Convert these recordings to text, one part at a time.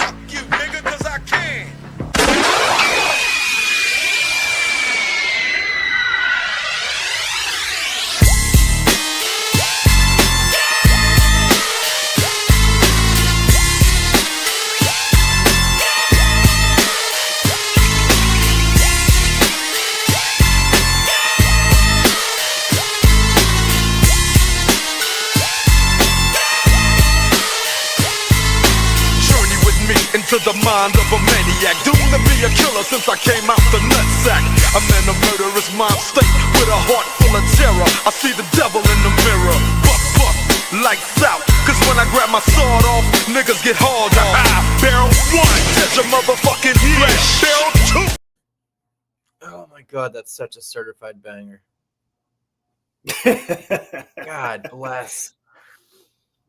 Fuck you, nigga, 'cause I can. To the mind of a maniac, doomed to be a killer since I came out the nutsack. I'm in a murderous mind state with a heart full of terror. I see the devil in the mirror. Buck, lights out. Cause when I grab my sword off, niggas get hauled off. Barrel 1, touch your motherfucking flesh. Barrel 2. Oh my god, that's such a certified banger. God bless.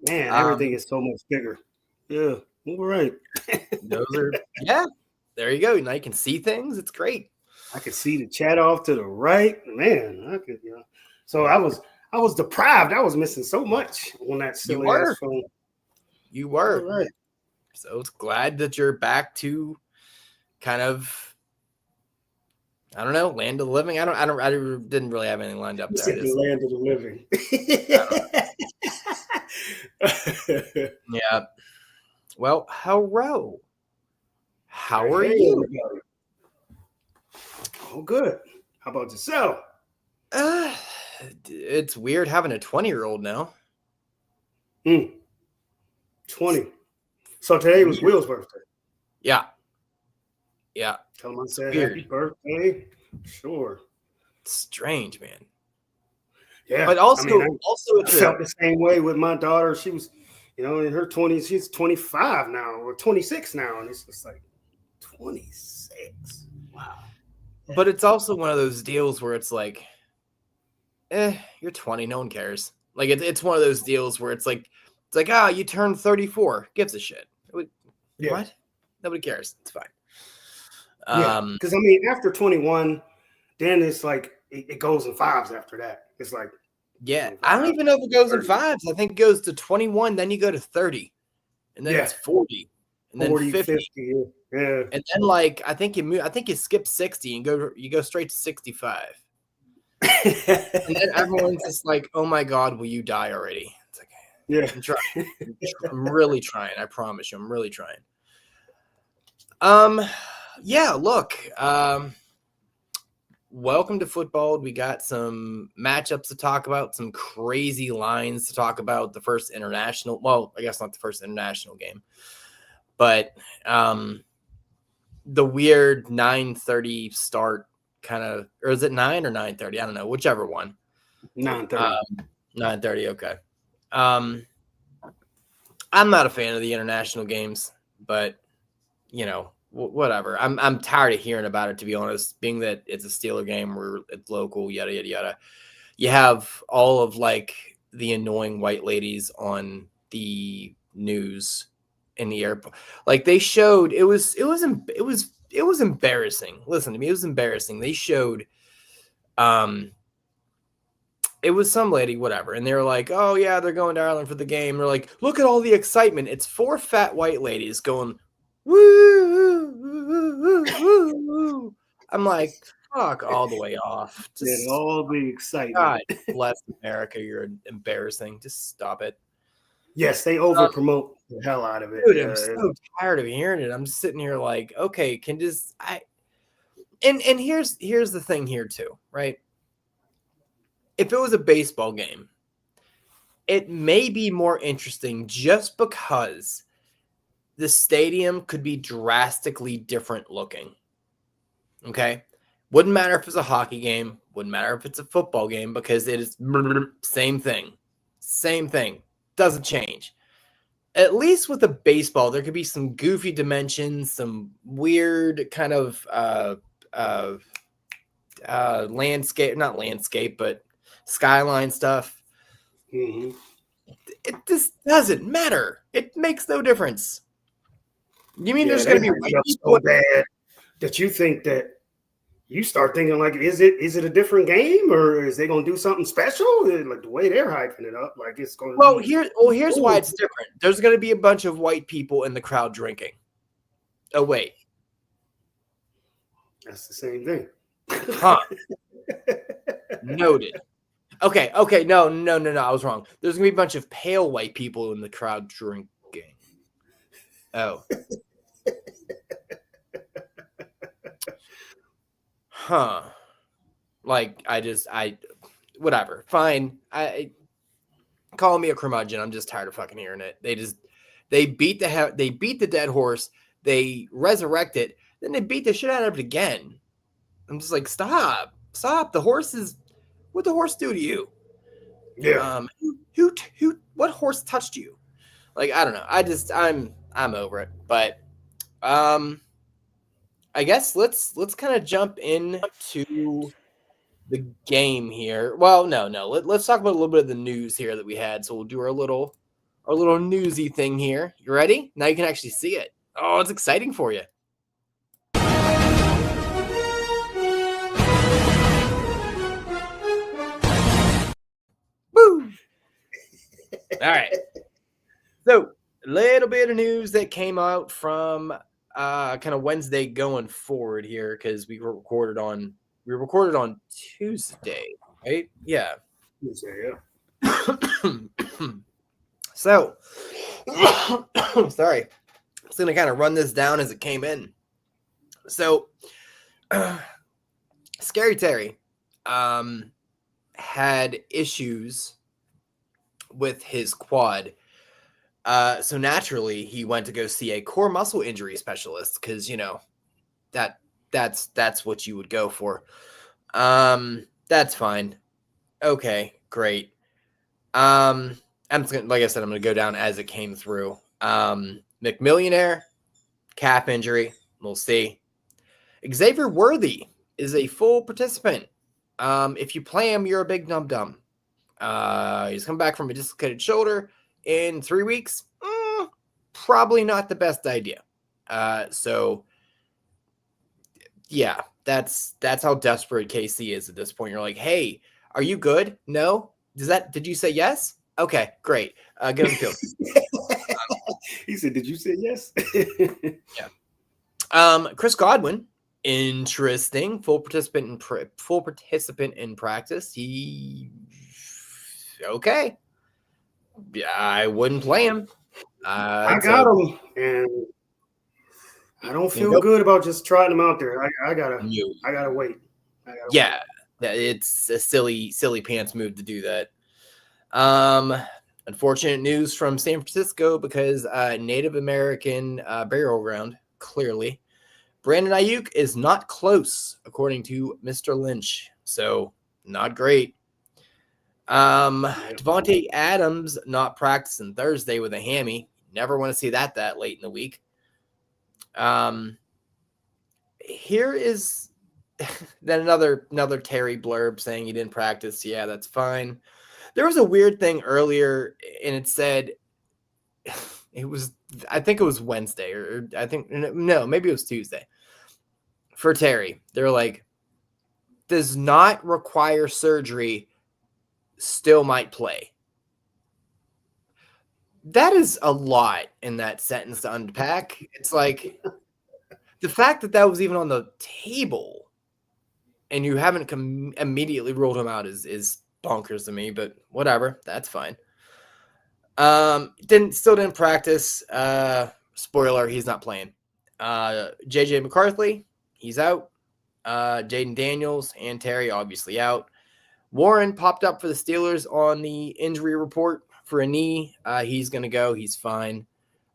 Man, everything is so much bigger. Yeah. All right. Those are, yeah, there you go. Now you can see things. It's great. I could see the chat off to the right. Man, I could, So I was deprived. I was missing so much on that silly ass phone. You were. All right. So it's glad that you're back to kind of, I don't know, land of the living. I didn't really have anything lined up there. The land of the living. Yeah. Well, hello. How are you? Everybody. Oh, good. How about yourself? It's weird having a 20-year-old now. 20. So today was Will's birthday. Yeah. Tell him I said happy birthday. Sure. Strange, man. Yeah. But also, I felt the same way with my daughter. She was, in her 20s. She's 25 now or 26 now. And it's just like 26. Wow. But it's also one of those deals where it's like, you're 20. No one cares. Like, it's one of those deals where it's like, you turned 34. Gives a shit. Yeah. What? Nobody cares. It's fine. Because, after 21, then it's like, it goes in fives after that. It's like, yeah, I don't even know if it goes in fives. I think it goes to 21, then you go to 30, and then it's 40, and then 40, 50. Yeah. And then I think you skip 60 and you go straight to 65. And then everyone's just like, "Oh my god, will you die already?" It's like, yeah, I'm trying. I'm really trying. I promise you, I'm really trying. Yeah, look, welcome to Footbald. We got some matchups to talk about, some crazy lines to talk about. The first international, well, I guess not the first international game, but the weird 9:30 start kind of, or is it 9 or 9:30? I don't know, whichever one. 9:30. 9:30, okay. I'm not a fan of the international games, but whatever. I'm tired of hearing about it, to be honest, being that it's a Steeler game where it's local, yada, yada, yada. You have all of the annoying white ladies on the news in the airport. Like they showed, it was embarrassing. Listen to me. It was embarrassing. They showed, it was some lady, whatever. And they were like, oh yeah, they're going to Ireland for the game. They're like, look at all the excitement. It's 4 fat white ladies going, woo, woo, woo, woo. I'm like, fuck all the way off. Just all the excitement. God bless America. You're embarrassing. Just stop it. Yes, they over promote the hell out of it. Dude, I'm so tired of hearing it. I'm just sitting here like, okay, and here's the thing here too, right? If it was a baseball game, it may be more interesting just because the stadium could be drastically different looking. Okay? Wouldn't matter if it's a hockey game. Wouldn't matter if it's a football game because it is same thing. Same thing. Doesn't change. At least with a baseball, there could be some goofy dimensions, some weird kind of landscape, not landscape, but skyline stuff. Mm-hmm. It just doesn't matter. It makes no difference. You mean there's going to be so bad that you think that you start thinking like, is it a different game or is they going to do something special? Like the way they're hyping it up, like it's going to. Here's why it's different. There's going to be a bunch of white people in the crowd drinking. Oh, wait. That's the same thing. Huh. Noted. Okay. No. I was wrong. There's going to be a bunch of pale white people in the crowd drinking. Oh. Huh. Like, whatever. Fine. Call me a curmudgeon. I'm just tired of fucking hearing it. They beat the dead horse. They resurrect it. Then they beat the shit out of it again. I'm just like, stop. The horse is, what'd the horse do to you? Yeah. What horse touched you? Like, I don't know. I'm over it. But, I guess let's kind of jump into the game here. Well, no. Let's talk about a little bit of the news here that we had. So we'll do our little newsy thing here. You ready? Now you can actually see it. Oh, it's exciting for you. Woo! All right. So a little bit of news that came out from kind of Wednesday going forward here, because we recorded on Tuesday, right? Yeah. Yeah. So sorry. I'm just gonna kind of run this down as it came in. So Scary Terry had issues with his quad. So naturally, he went to go see a core muscle injury specialist because, that's what you would go for. That's fine. Okay, great. I'm just gonna, like I said, I'm gonna go down as it came through. McMillionaire, calf injury. We'll see. Xavier Worthy is a full participant. If you play him, you're a big dum-dum. He's come back from a dislocated shoulder in 3 weeks. Probably not the best idea. So yeah, that's how desperate KC is at this point. You're like, hey, are you good? No? Did you say yes? Okay, great. Get on the field. He said, did you say yes? Yeah. Chris Godwin, interesting. Full participant in practice. Okay. Yeah, I wouldn't play him. I got him, and I don't feel good about just trying him out there. I gotta wait. Yeah, it's a silly pants move to do that. Unfortunate news from San Francisco because Native American burial ground, clearly. Brandon Ayuk is not close, according to Mr. Lynch. So, not great. Devontae Adams not practicing Thursday with a hammy. Never want to see that late in the week. Here is then another Terry blurb saying he didn't practice. Yeah, that's fine. There was a weird thing earlier, and it said I think it was Wednesday, or maybe it was Tuesday. For Terry, they're like, does not require surgery, still might play. That is a lot in that sentence to unpack. It's like the fact that was even on the table and you haven't immediately ruled him out is bonkers to me, but whatever. That's fine. Still didn't practice. Spoiler, he's not playing. JJ McCarthy, he's out. Jaden Daniels and Terry obviously out. Warren popped up for the Steelers on the injury report for a knee. He's going to go. He's fine.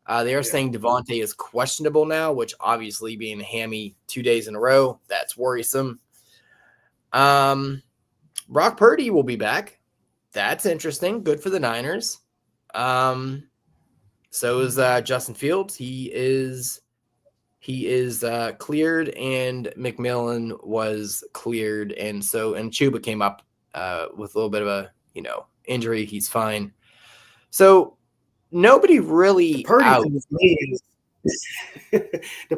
They are saying Devontae is questionable now, which obviously being a hammy 2 days in a row, that's worrisome. Brock Purdy will be back. That's interesting. Good for the Niners. So is Justin Fields. He is cleared, and McMillan was cleared, and Chuba came up with a little bit of a injury. He's fine. So nobody really the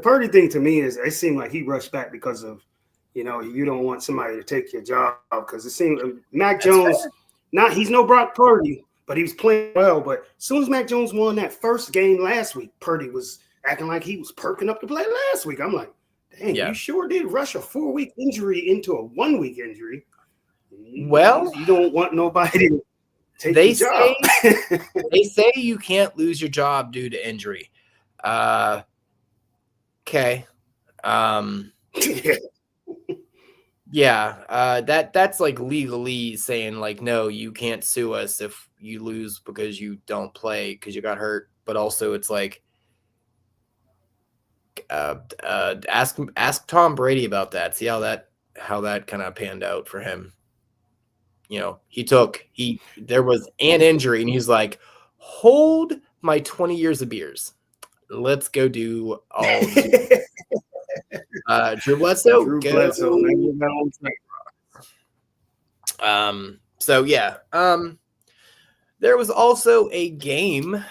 Purdy thing to me is it seemed like he rushed back because of you don't want somebody to take your job, because it seemed Mac Jones he's no Brock Purdy, but he was playing well. But as soon as Mac Jones won that first game last week, Purdy was acting like he was perking up to play last week. I'm like, dang, Yeah. you sure did rush a 4-week injury into a 1-week injury. Well, you don't want nobody to take they your job. they say you can't lose your job due to injury. Okay. Yeah. That's like legally saying like, no, you can't sue us if you lose because you don't play because you got hurt. But also it's like, ask Tom Brady about that. See how that kind of panned out for him. You know, there was an injury and he's like, hold my 20 years of beers. Let's go do all Drew Bledsoe. Drew Bledsoe. So yeah. There was also a game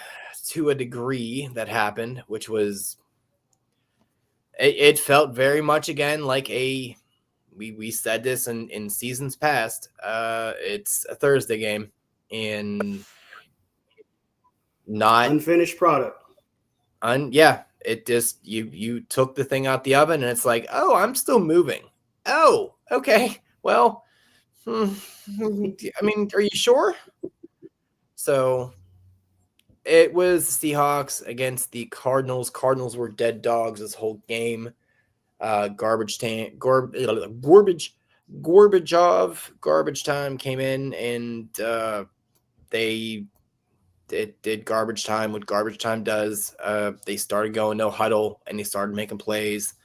to a degree that happened, which was it felt very much again like we said this in seasons past. It's a Thursday game and not unfinished product. Yeah, it just you took the thing out the oven and it's like, oh, I'm still moving. Oh, okay. Well, I mean, are you sure? So it was Seahawks against the Cardinals. Cardinals were dead dogs this whole game. Garbage time came in and they did garbage time. What garbage time does, they started going no huddle and they started making plays.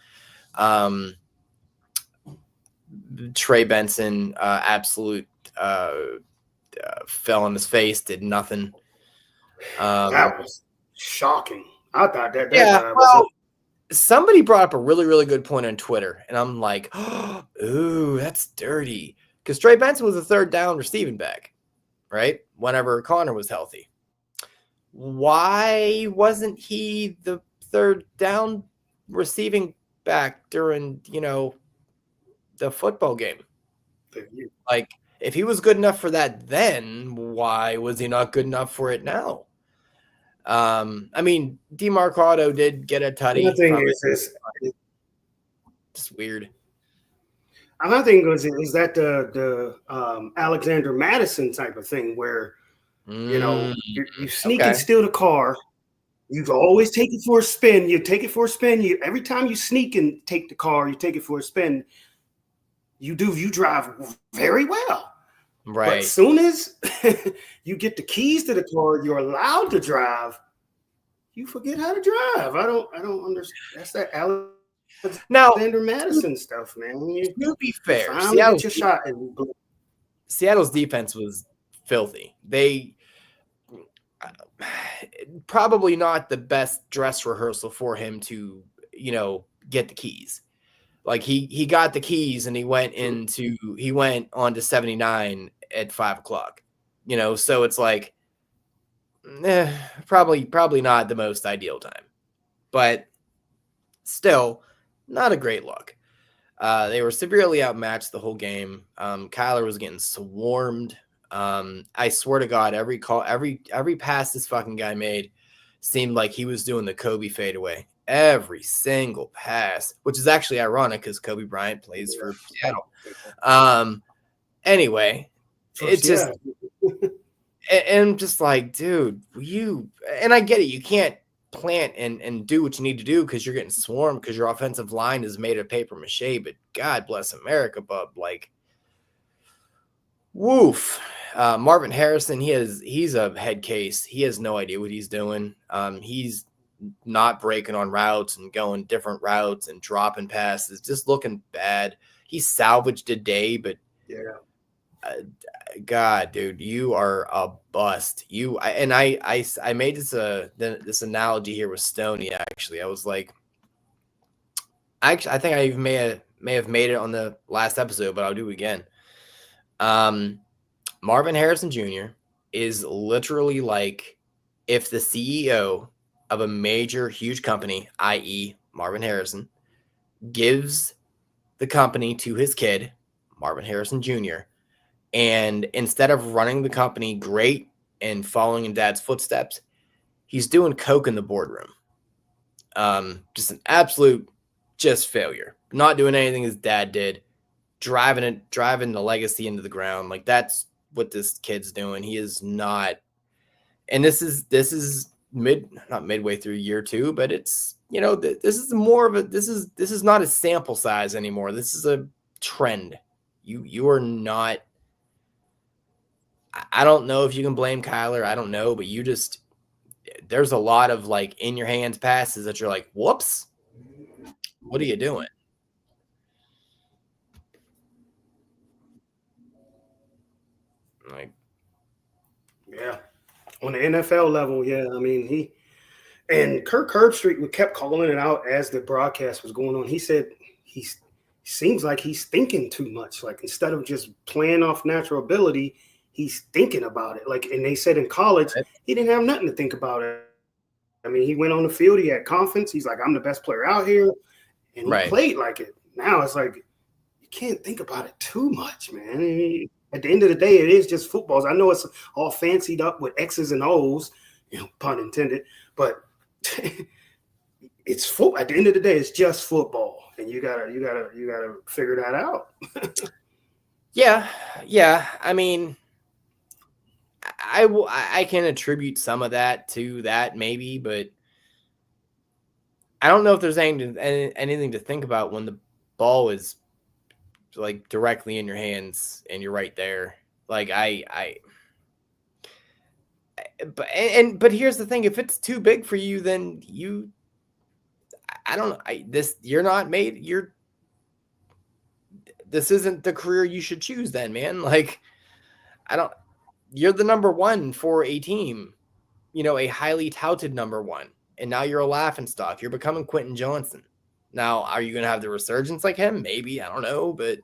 Trey Benson, absolute fell on his face, did nothing. That was shocking. I thought that yeah. was somebody brought up a really, really good point on Twitter, and I'm like, oh, ooh, that's dirty. Because Trey Benson was a third down receiving back, right? Whenever Connor was healthy. Why wasn't he the third down receiving back during, the football game? Like, if he was good enough for that then, why was he not good enough for it now? I mean, DeMarcado did get a tutty. Another thing is just weird. Another thing is that the Alexander Madison type of thing where you sneak and steal the car. You always take it for a spin. You take it for a spin. Every time you sneak and take the car, you take it for a spin. You drive very well. Right. But as soon as you get the keys to the car, you're allowed to drive. You forget how to drive. I don't understand. That's that Alexander Madison stuff, man. To be fair, Seattle's defense was filthy. They probably not the best dress rehearsal for him to, get the keys. Like he got the keys and he went on to 79 at 5:00, so it's like, probably not the most ideal time, but still not a great look. They were severely outmatched the whole game. Kyler was getting swarmed. I swear to God, every pass this fucking guy made seemed like he was doing the Kobe fadeaway. Every single pass, which is actually ironic because Kobe Bryant plays for Seattle. Anyway, it's just, and I'm just like, dude, and I get it. You can't plant and do what you need to do because you're getting swarmed because your offensive line is made of paper mache, but God bless America, bub. Like, woof. Marvin Harrison, he's a head case. He has no idea what he's doing. He's not breaking on routes and going different routes and dropping passes, just looking bad. He salvaged a day, but God, dude, you are a bust. I made this analogy here with Stoney. Actually, I was like, I think I even may have made it on the last episode, but I'll do it again. Marvin Harrison Jr. is literally like if the CEO of a major, huge company, i.e. Marvin Harrison, gives the company to his kid, Marvin Harrison Jr., and instead of running the company great and following in dad's footsteps, he's doing coke in the boardroom. Just an absolute failure. Not doing anything his dad did, driving the legacy into the ground. Like that's what this kid's doing. He is not, and this is not midway through year 2, but it's, this is more of a, this is not a sample size anymore. This is a trend. You are not, I don't know if you can blame Kyler. I don't know, but there's a lot of like in your hands passes that you're like, whoops, what are you doing? Like, yeah, on the NFL level, yeah. I mean, Kirk Herbstreit kept calling it out as the broadcast was going on. He said he seems like he's thinking too much. Like instead of just playing off natural ability, he's thinking about it. Like, and they said in college he didn't have nothing to think about it. I mean, he went on the field, he had confidence. He's like, I'm the best player out here, and he played like it. Now it's like you can't think about it too much, man. At the end of the day, it is just footballs. I know it's all fancied up with X's and O's, pun intended, but it's football. At the end of the day, it's just football, and you gotta figure that out. yeah. I mean, I can attribute some of that to that maybe, but I don't know if there's anything to think about when the ball is like directly in your hands and you're right there. Like but here's the thing: if it's too big for you, then this isn't the career you should choose then, man. Like, you're the number 1 for a team, a highly touted number 1. And now you're a laughing stock. You're becoming Quentin Johnson. Now, are you going to have the resurgence like him? Maybe. I don't know. But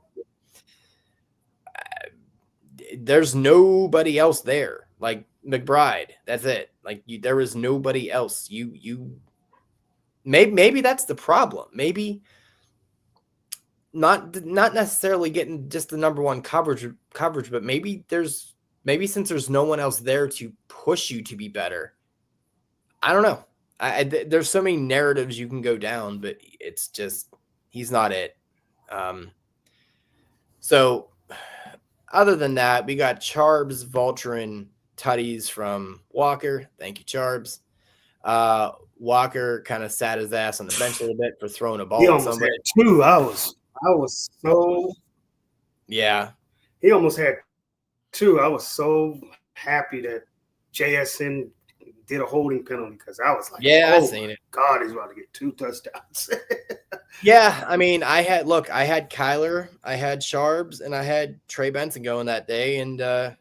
there's nobody else there. Like McBride. That's it. Like there is nobody else. Maybe that's the problem. Maybe not necessarily getting just the number 1 coverage, but maybe since there's no one else there to push you to be better. I don't know. There's so many narratives you can go down, but it's just, he's not it. So other than that, we got Charbs, Vulturing, tutties from Walker. Thank you, Charbs. Walker kind of sat his ass on the bench a little bit for throwing a ball at somebody. Had 2. I was so, yeah. He almost had 2. I was so happy that JSN did a holding penalty because I was like, I seen it. God, he's about to get 2 touchdowns. Yeah, I mean, I had Kyler, I had Charbs, and I had Trey Benson going that day, and I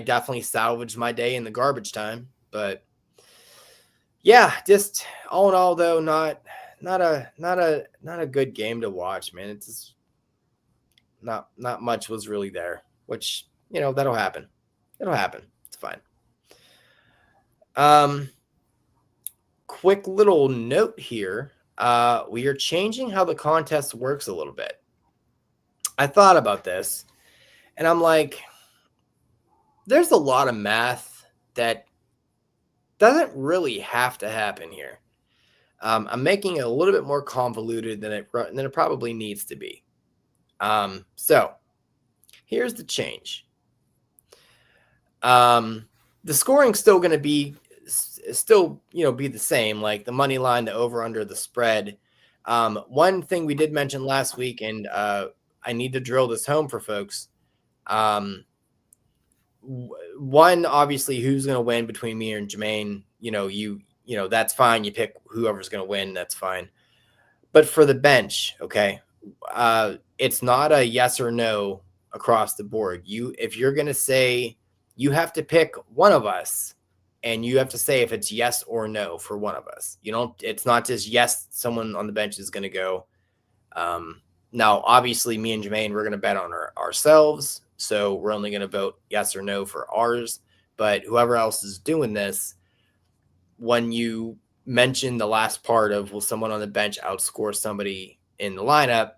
definitely salvaged my day in the garbage time. But yeah, just all in all, though, not a good game to watch, man. It's just not much was really there, which that'll happen. It'll happen. It's fine. Quick little note here. We are changing how the contest works a little bit. I thought about this, and I'm like, there's a lot of math that doesn't really have to happen here. I'm making it a little bit more convoluted than it probably needs to be. So here's the change. The scoring's still going to be be the same, like the money line, the over under, the spread. One thing we did mention last week, and I need to drill this home for folks. One, obviously, who's going to win between me and Jermaine, that's fine. You pick whoever's going to win. That's fine. But for the bench, okay, it's not a yes or no across the board. If you're going to say, you have to pick one of us, and you have to say if it's yes or no for one of us. It's not just yes, someone on the bench is going to go. Now, obviously, me and Jermaine, we're going to bet on ourselves. So we're only going to vote yes or no for ours. But whoever else is doing this, when you mention the last part of, will someone on the bench outscore somebody in the lineup,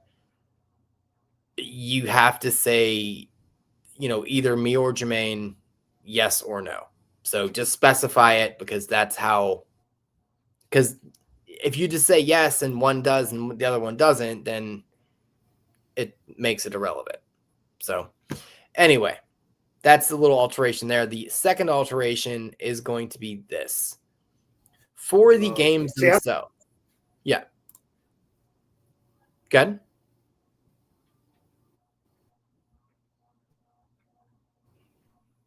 you have to say, either me or Jermaine, yes or no. So just specify it, because that's how Because if you just say yes and one does and the other one doesn't, then it makes it irrelevant. So anyway, that's the little alteration there. The second alteration is going to be this. For the games themselves. Yeah. Good.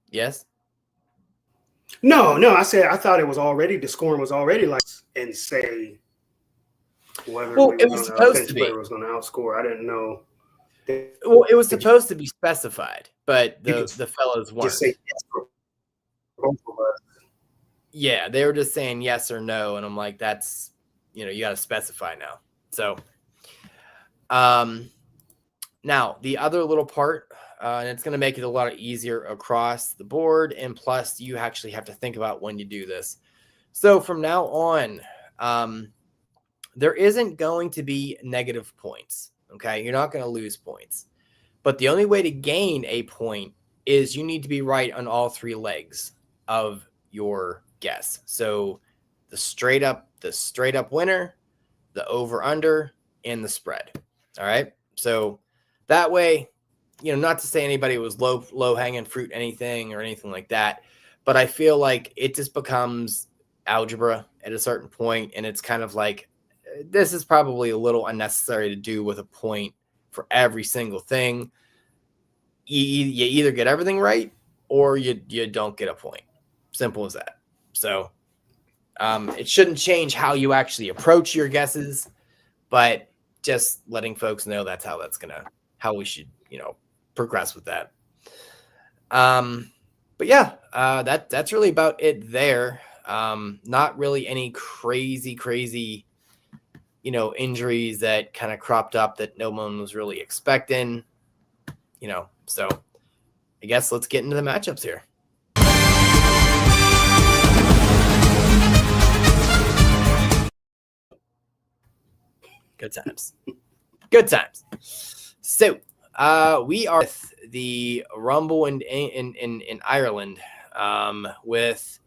Yes. No. I said I thought it was already the scoring was already like and say whether it was supposed to be. Was going to outscore. I didn't know. Well, it was supposed to be specified, but the fellas weren't. Just say yes for both of us. Yeah, they were just saying yes or no, and I'm like, that's you got to specify now. So, now the other little part, and it's going to make it a lot easier across the board, and plus you actually have to think about when you do this. So from now on, there isn't going to be negative points. Okay, you're not going to lose points, but the only way to gain a point is you need to be right on all three legs of your guess. So the straight up winner, the over under, and the spread. All right. So that way, not to say anybody was low hanging fruit, anything or anything like that, but I feel like it just becomes algebra at a certain point, and it's kind of like, this is probably a little unnecessary to do with a point for every single thing. You either get everything right or you don't get a point. Simple as that. So it shouldn't change how you actually approach your guesses, but just letting folks know that's how we should, progress with that. But yeah, that's really about it there. Not really any crazy, injuries that kind of cropped up that no one was really expecting, so I guess let's get into the matchups here. Good times. So we are with the Rumble in Ireland, with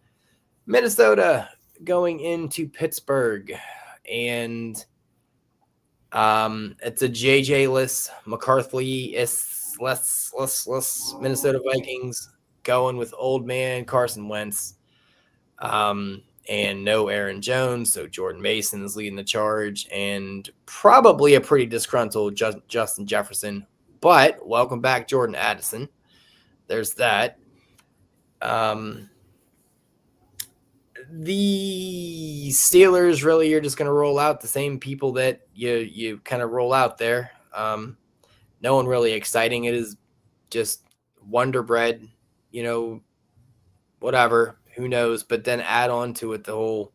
Minnesota going into Pittsburgh, and it's a JJ-less, McCarthy-less Minnesota Vikings going with old man Carson Wentz, and no Aaron Jones, so Jordan Mason's leading the charge, and probably a pretty disgruntled Justin Jefferson, but welcome back Jordan Addison. There's that. The Steelers, really, you're just going to roll out the same people that you kind of roll out there. No one really exciting. It is just Wonder Bread, whatever, who knows, but then add on to it the whole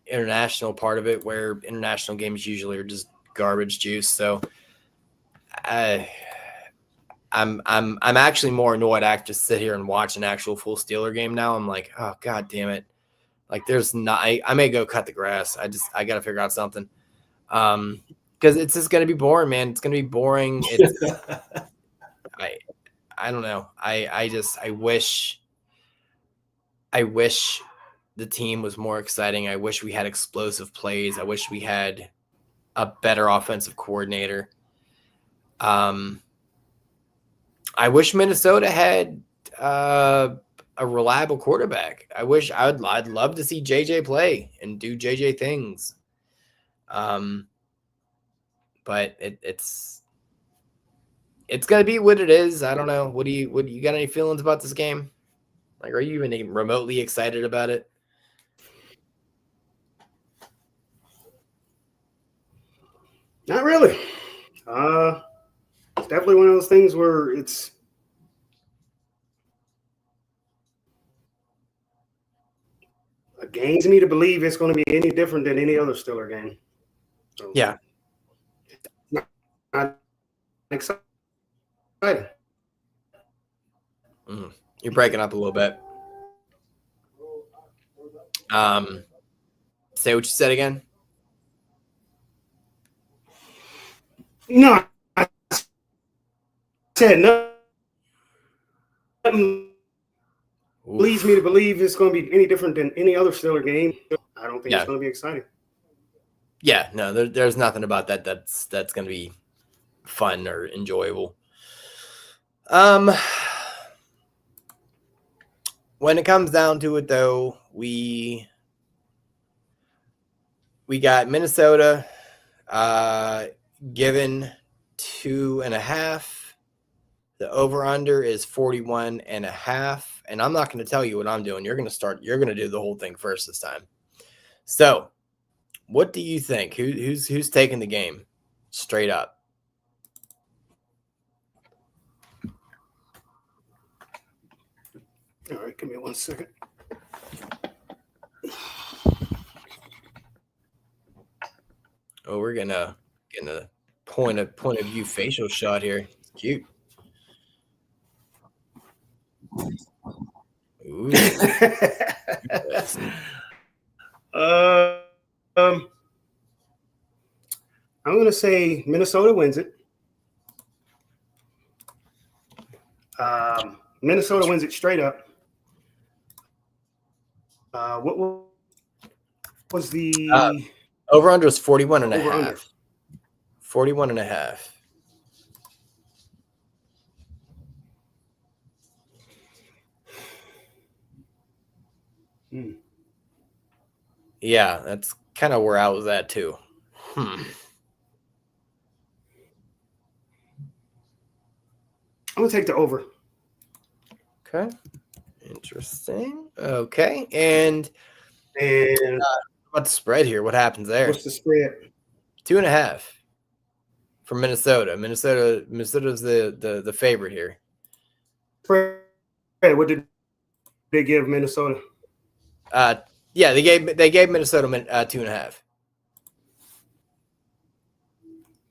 international part of it, where international games usually are just garbage juice. So I'm actually more annoyed I have to sit here and watch an actual full Steeler game now. I'm like, oh god damn it. Like there's not, I may go cut the grass. I got to figure out something. Because it's just going to be boring, man. It's going to be boring. I don't know. I wish the team was more exciting. I wish we had explosive plays. I wish we had a better offensive coordinator. I wish Minnesota had a reliable quarterback. I'd love to see JJ play and do JJ things. But it's gonna be what it is. I don't know. What do you got any feelings about this game? Like, are you even remotely excited about it? Not really. It's definitely one of those things where it's a game to me to believe it's going to be any different than any other Steeler game. So, yeah. Not excited. You're breaking up a little bit. Say what you said again. No, I said nothing leads me to believe it's going to be any different than any other Steeler game. I don't think it's going to be exciting. Yeah, no, there's nothing about that that's going to be fun or enjoyable. When it comes down to it, though, we got Minnesota given 2.5. The over-under is 41.5. And I'm not going to tell you what I'm doing. You're going to do the whole thing first this time. So, what do you think? Who's taking the game straight up? All right, give me 1 second. Oh, we're gonna get a point of view facial shot here. It's cute. Ooh. I'm going to say Minnesota wins it. Minnesota wins it straight up. What was the over under is 41.5. Over-under. 41.5. Yeah, that's kind of where I was at too. I'm going to take the over. Okay. Interesting. Okay. And what's the spread here? What happens there? What's the spread? 2.5 for Minnesota. Minnesota's the favorite here. Spread. What did they give Minnesota? Yeah, they gave Minnesota 2.5.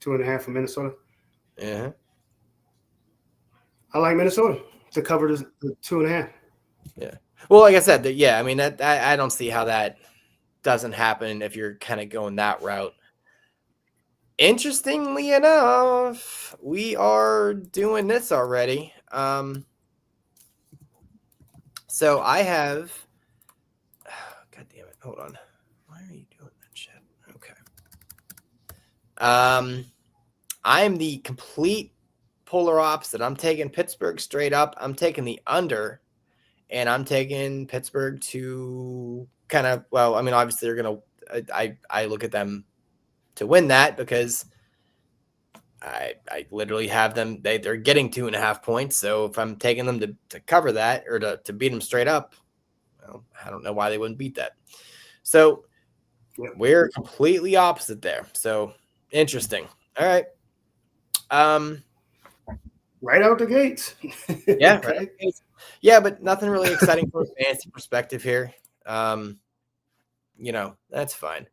2.5 for Minnesota. Yeah. I like Minnesota to cover the 2.5. Yeah. Well, like I said, yeah. I mean, I don't see how that doesn't happen if you're kind of going that route. Interestingly enough, we are doing this already. So I have. God damn it! Hold on. Why are you doing that shit? Okay. I'm the complete polar opposite. I'm taking Pittsburgh straight up. I'm taking the under, and I'm taking Pittsburgh to kind of. Well, I mean, obviously they're gonna. I look at them to win that because I literally have them. They're getting 2.5 points. So if I'm taking them to cover that or to beat them straight up, well, I don't know why they wouldn't beat that. So we're completely opposite there. So interesting. All right. Right out the gates. Yeah. Okay. Right. Yeah, but nothing really exciting from a fantasy perspective here. That's fine.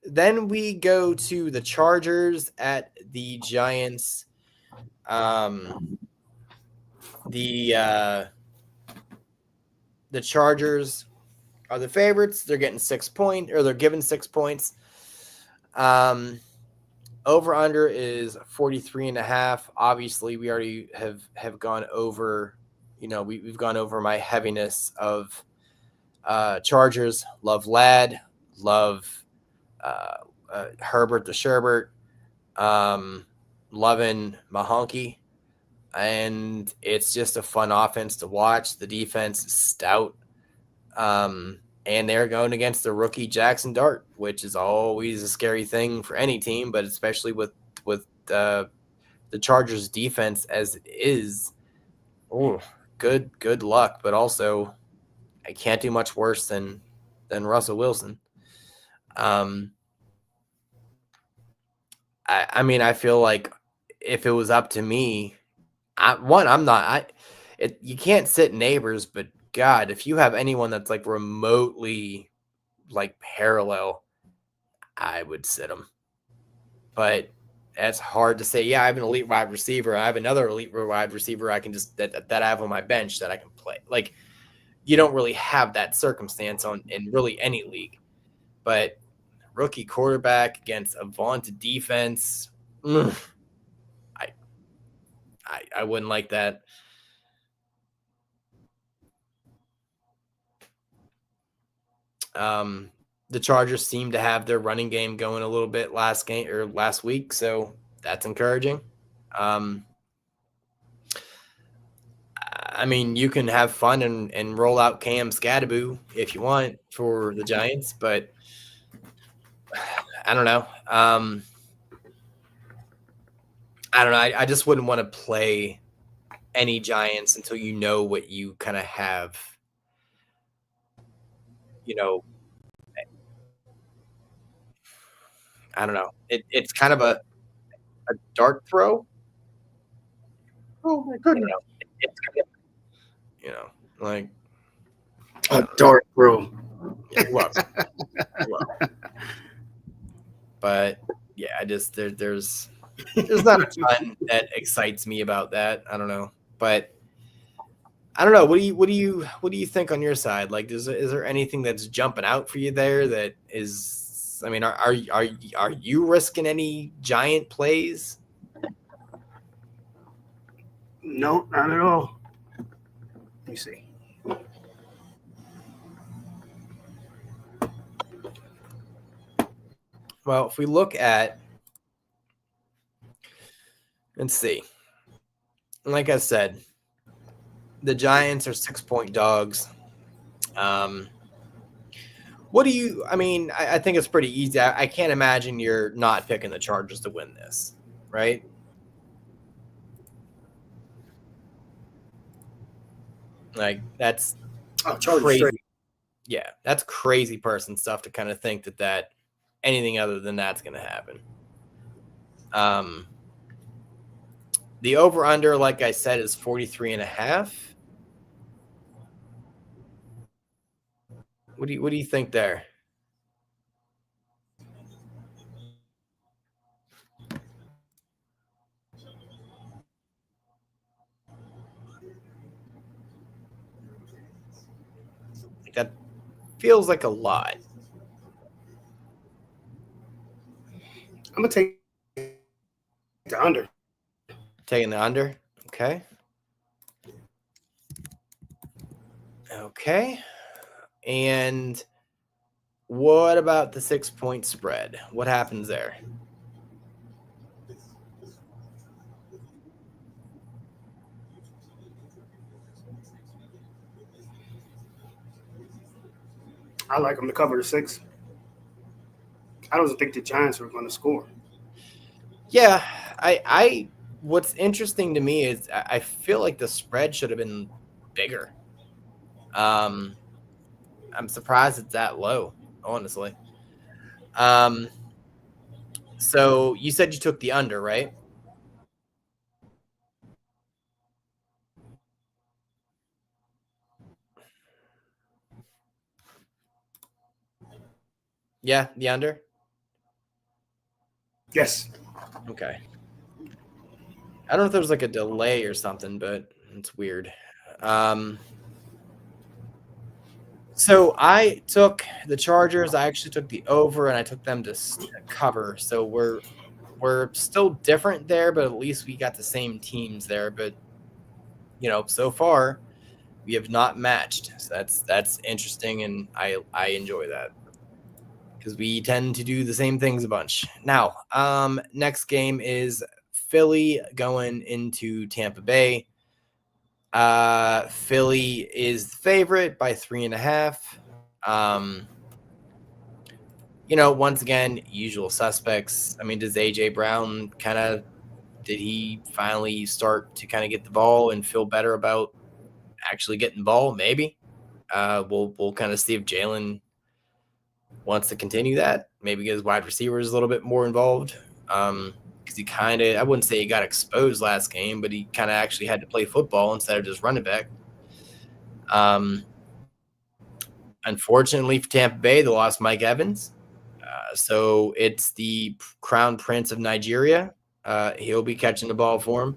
Then we go to the Chargers at the Giants. The Chargers are the favorites. They're getting 6 points, or they're given 6 points. Over under is 43.5. Obviously, we already have gone over. We've gone over my heaviness of Chargers. Love Ladd. Love Herbert the Sherbert, loving Mahonky, and it's just a fun offense to watch. The defense is stout, and they're going against the rookie Jackson Dart, which is always a scary thing for any team, but especially with the Chargers defense as it is. Oh, good luck, but also I can't do much worse than Russell Wilson. I mean, I feel like if it was up to me, I'm not. You can't sit neighbors, but God, if you have anyone that's like remotely like parallel, I would sit them. But that's hard to say. Yeah, I have an elite wide receiver. I have another elite wide receiver I can just that I have on my bench that I can play. Like, you don't really have that circumstance in really any league. But rookie quarterback against a vaunted defense. I wouldn't like that. the Chargers seem to have their running game going a little bit last week, so that's encouraging. I mean, you can have fun and roll out Cam Scadaboo if you want for the Giants, but I don't know. I don't know. I just wouldn't want to play any Giants until you know what you kind of have, I don't know. It's kind of a dart throw. Oh my goodness! It's kind of, like a dart throw. But yeah, I just there's not a ton that excites me about that. I don't know, but I don't know. What do you think on your side? Like, is there anything that's jumping out for you there that is? I mean, are you risking any giant plays? No, not at all. Let me see. Well, if we look at, let's see. Like I said, the Giants are 6-point dogs. What do you? I mean, I think it's pretty easy. I can't imagine you're not picking the Chargers to win this, right? Like that's crazy. Straight. Yeah, that's crazy person stuff to kind of think that anything other than that's going to happen. The over under, like I said, is 43.5. What do you think there? That feels like a lot. I'm gonna take the under. Taking the under. Okay. Okay. And what about the 6-point spread? What happens there? I like them to cover the 6. I don't think the Giants are going to score. Yeah, I what's interesting to me is I feel like the spread should have been bigger. I'm surprised it's that low, honestly. So you said you took the under, right? Yeah, the under? Yes. Okay. I don't know if there was like a delay or something, but it's weird. So I took the Chargers. I actually took the over, and I took them to cover. So we're still different there, but at least we got the same teams there. But so far we have not matched. So that's interesting, and I enjoy that because we tend to do the same things a bunch. Now, next game is Philly going into Tampa Bay. Philly is the favorite by 3.5. Once again, usual suspects. I mean, does AJ Brown did he finally start to kind of get the ball and feel better about actually getting the ball? Maybe. We'll kind of see if Jalen wants to continue that. Maybe get his wide receivers a little bit more involved. Because he I wouldn't say he got exposed last game, but he kind of actually had to play football instead of just running back. Unfortunately for Tampa Bay, they lost Mike Evans. So it's the Crown Prince of Nigeria. He'll be catching the ball for him.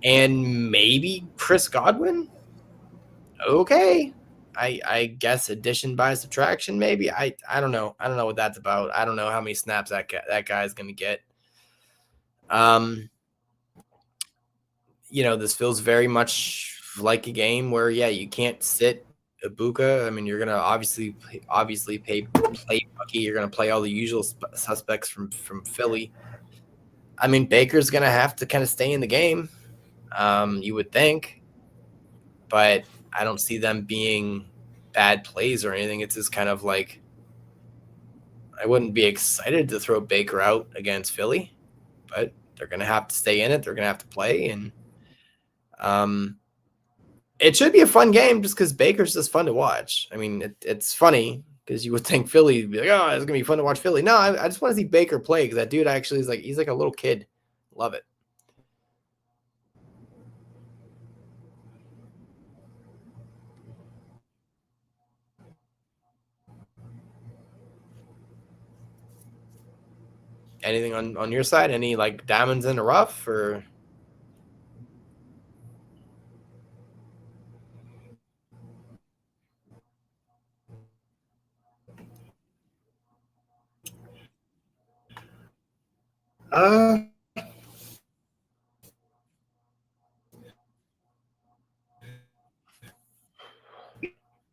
And maybe Chris Godwin? Okay. I guess addition by subtraction, maybe. I don't know. I don't know what that's about. I don't know how many snaps that guy's going to get. This feels very much like a game where, you can't sit Ibuka. I mean, you're gonna obviously play Bucky. You're gonna play all the usual suspects from Philly. I mean, Baker's gonna have to kind of stay in the game. You would think, but I don't see them being bad plays or anything. It's just kind of like I wouldn't be excited to throw Baker out against Philly, but they're gonna have to stay in it. They're gonna have to play, and it should be a fun game just because Baker's just fun to watch. I mean, it's funny because you would think Philly would be like, oh, it's gonna be fun to watch Philly. No, I just want to see Baker play because that dude actually is he's like a little kid. Love it. Anything on your side? Any like diamonds in the rough or?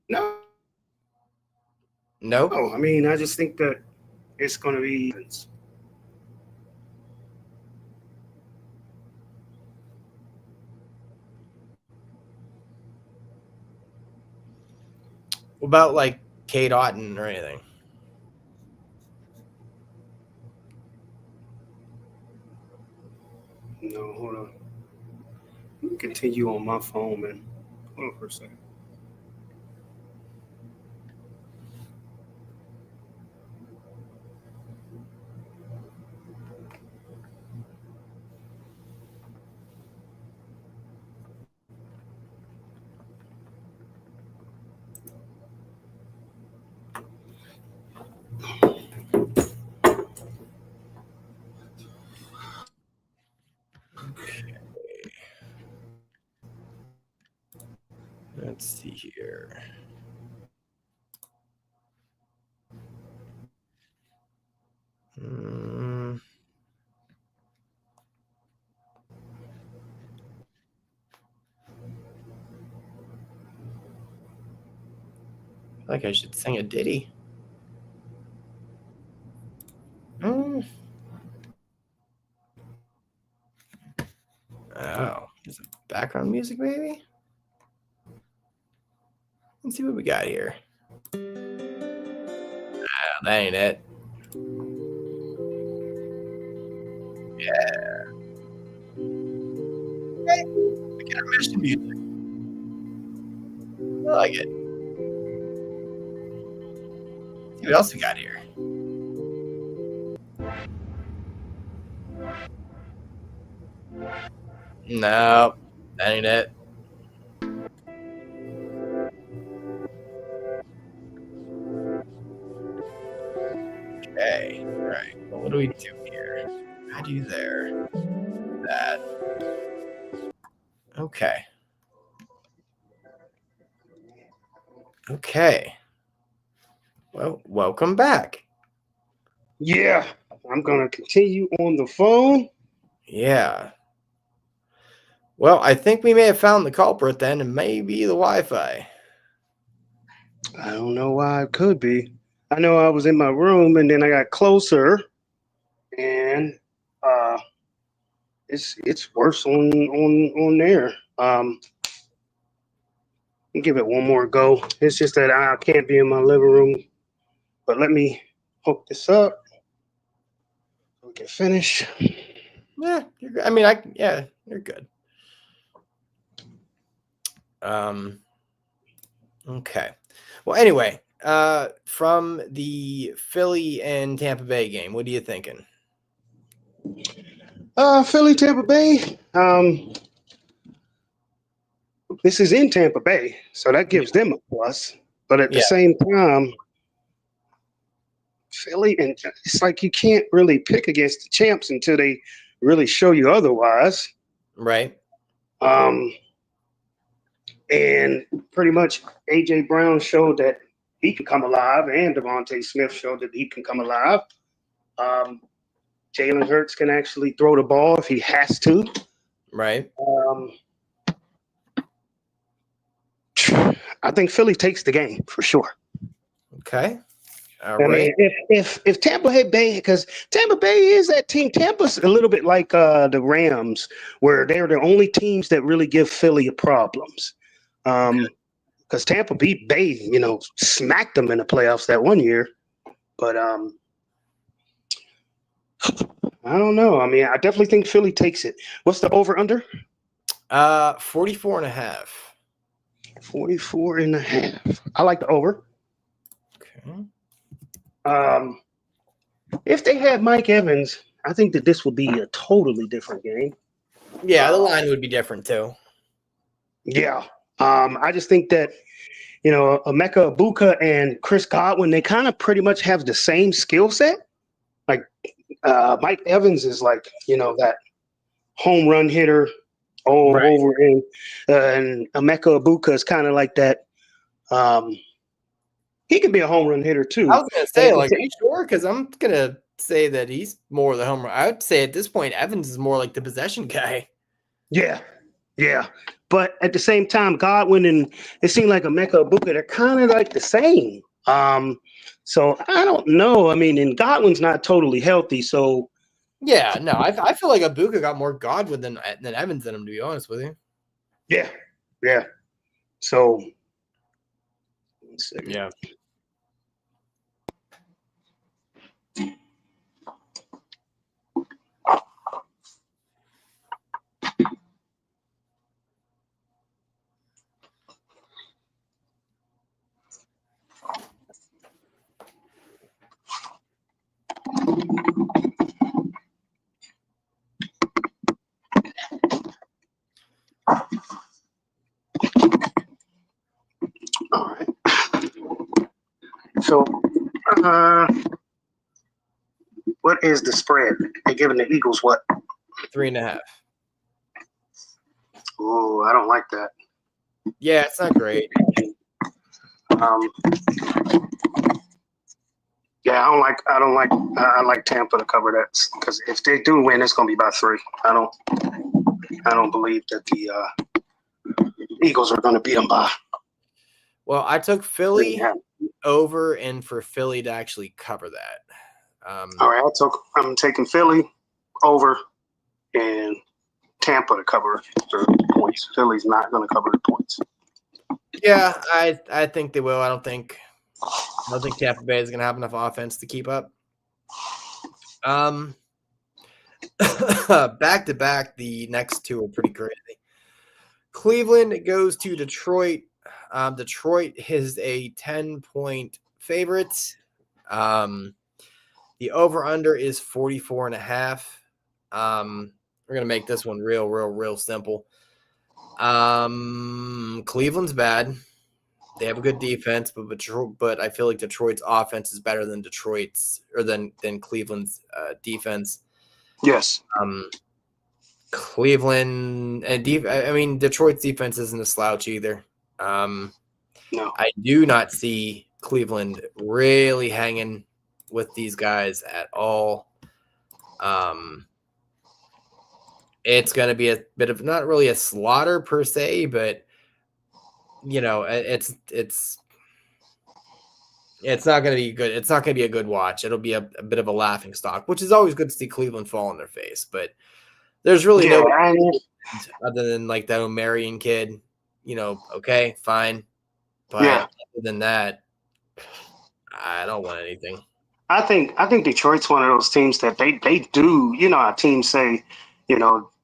No. Nope. Oh, I mean, I just think that it's going to be. What about like Kate Otten or anything? No, hold on. Let me continue on my phone, man. Hold on for a second. Let's see here. I feel like I should sing a ditty. Oh, is it background music maybe? Let's see what we got here. That ain't it. Yeah. Okay. We got mission music. I like it. Let's see what else we got here. No, that ain't it. Okay. All right. Well, what do we do here? How do you there? That. Okay. Okay. Well, welcome back. Yeah, I'm going to continue on the phone. Yeah. Well, I think we may have found the culprit then, and maybe the Wi-Fi. I don't know why it could be. I know I was in my room and then I got closer, and it's worse on there. Give it one more go. It's just that I can't be in my living room. But let me hook this up so we can finish. Yeah, you're good. I mean, you're good. Okay. Well, anyway, from the Philly and Tampa Bay game, what are you thinking? Philly, Tampa Bay. This is in Tampa Bay, so that gives them a plus. But at the same time, Philly, and it's like you can't really pick against the champs until they really show you otherwise. Right. And pretty much AJ Brown showed that he can come alive, and Devontae Smith showed that he can come alive. Jalen Hurts can actually throw the ball if he has to. Right. I think Philly takes the game for sure. Okay. All I right. mean, if Tampa Bay, because Tampa Bay is that team. Tampa's a little bit like the Rams, where they're the only teams that really give Philly problems. Because Tampa beat Bay, smacked them in the playoffs that one year. But I don't know. I mean, I definitely think Philly takes it. What's the over under? 44.5. 44.5. I like the over. Okay. If they had Mike Evans, I think that this would be a totally different game. Yeah, the line would be different too. Yeah. I just think that, Emeka Ibuka and Chris Godwin, they kind of pretty much have the same skill set. Like Mike Evans is like, that home run hitter over and Emeka Ibuka is kind of like that. He could be a home run hitter too. I was gonna say, like, are you sure? Because I'm gonna say that he's more the home run. I would say at this point, Evans is more like the possession guy. Yeah. But at the same time, Godwin and it seemed like Emeka Ibuka, they're kind of like the same. So I don't know. I mean, and Godwin's not totally healthy, so Yeah, no, I feel like Ibuka got more Godwin than Evans in him, to be honest with you. Yeah. So yeah. all right. So what is the spread? They're giving the Eagles what? 3.5. Oh, I don't like that. Yeah, it's not great. Yeah, I like Tampa to cover that because if they do win, it's gonna be by 3. I don't believe that the Eagles are gonna beat them by. Well, I took Philly over and for Philly to actually cover that. All right, I'm taking Philly over and Tampa to cover the points. Philly's not going to cover the points. Yeah, I think they will. I don't think Tampa Bay is going to have enough offense to keep up. Back to back, the next two are pretty crazy. Cleveland goes to Detroit. Detroit is a 10-point favorite. The over-under is 44.5. We're going to make this one real simple. Cleveland's bad. They have a good defense, but I feel like Detroit's offense is better than than Cleveland's defense. Yes. Cleveland and Detroit's defense isn't a slouch either. No. I do not see Cleveland really hanging with these guys at all. It's going to be a bit of not really a slaughter per se, but it's not going to be good. It's not going to be a good watch. It'll be a bit of a laughing stock, which is always good to see Cleveland fall on their face. But there's really no other than like that O'Marion kid. Okay, fine. But other than that, I don't want anything. I think Detroit's one of those teams that they do. Our teams say,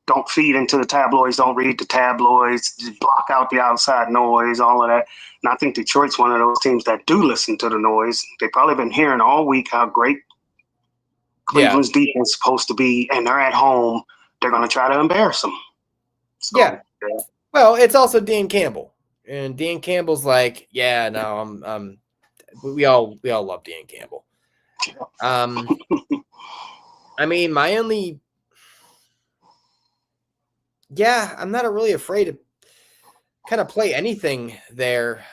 don't feed into the tabloids, don't read the tabloids, just block out the outside noise, all of that. And I think Detroit's one of those teams that do listen to the noise. They've probably been hearing all week how great Cleveland's defense is supposed to be, and they're at home. They're going to try to embarrass them. So, yeah. Well, it's also Dan Campbell, and Dan Campbell's like, yeah, no, we all love Dan Campbell. I mean, my only. Yeah, I'm not really afraid to kind of play anything there.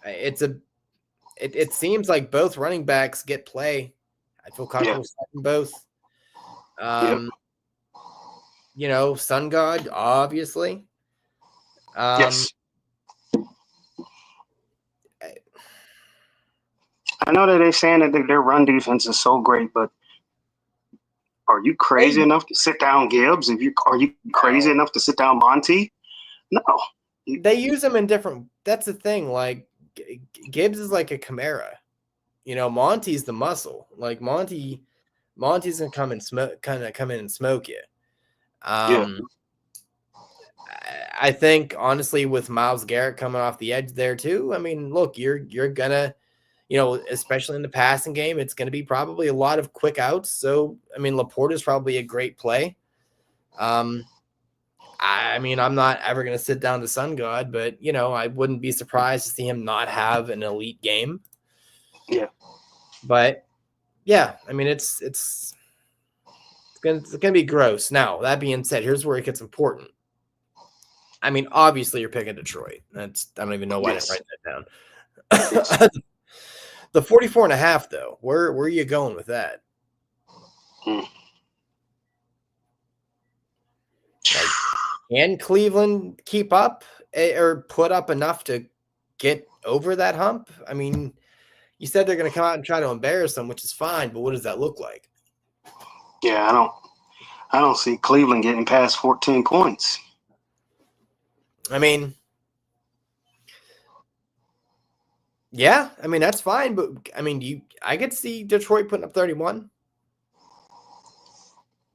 It seems like both running backs get play. I feel comfortable starting both. Sun God, obviously. Yes. I know that they're saying that their run defense is so great, but are you crazy enough to sit down Gibbs? Are you crazy enough to sit down Monty? No. They use him in different. That's the thing. Like Gibbs is like a Chimera. Monty's the muscle. Like Monty's gonna come in and smoke you. I think honestly, with Myles Garrett coming off the edge there too. I mean, look, you're gonna, especially in the passing game, it's gonna be probably a lot of quick outs. So I mean, Laporte is probably a great play. I mean, I'm not ever going to sit down to Sun God, but, I wouldn't be surprised to see him not have an elite game. Yeah. But, yeah, I mean, it's going to be gross. Now, that being said, here's where it gets important. I mean, obviously, you're picking Detroit. I don't even know why I didn't write that down. Yes. The 44.5, though, where are you going with that? Like, can Cleveland keep up or put up enough to get over that hump? I mean, you said they're going to come out and try to embarrass them, which is fine, but what does that look like? Yeah, I don't see Cleveland getting past 14 points. I mean, yeah, I mean, that's fine, but I mean, I could see Detroit putting up 31.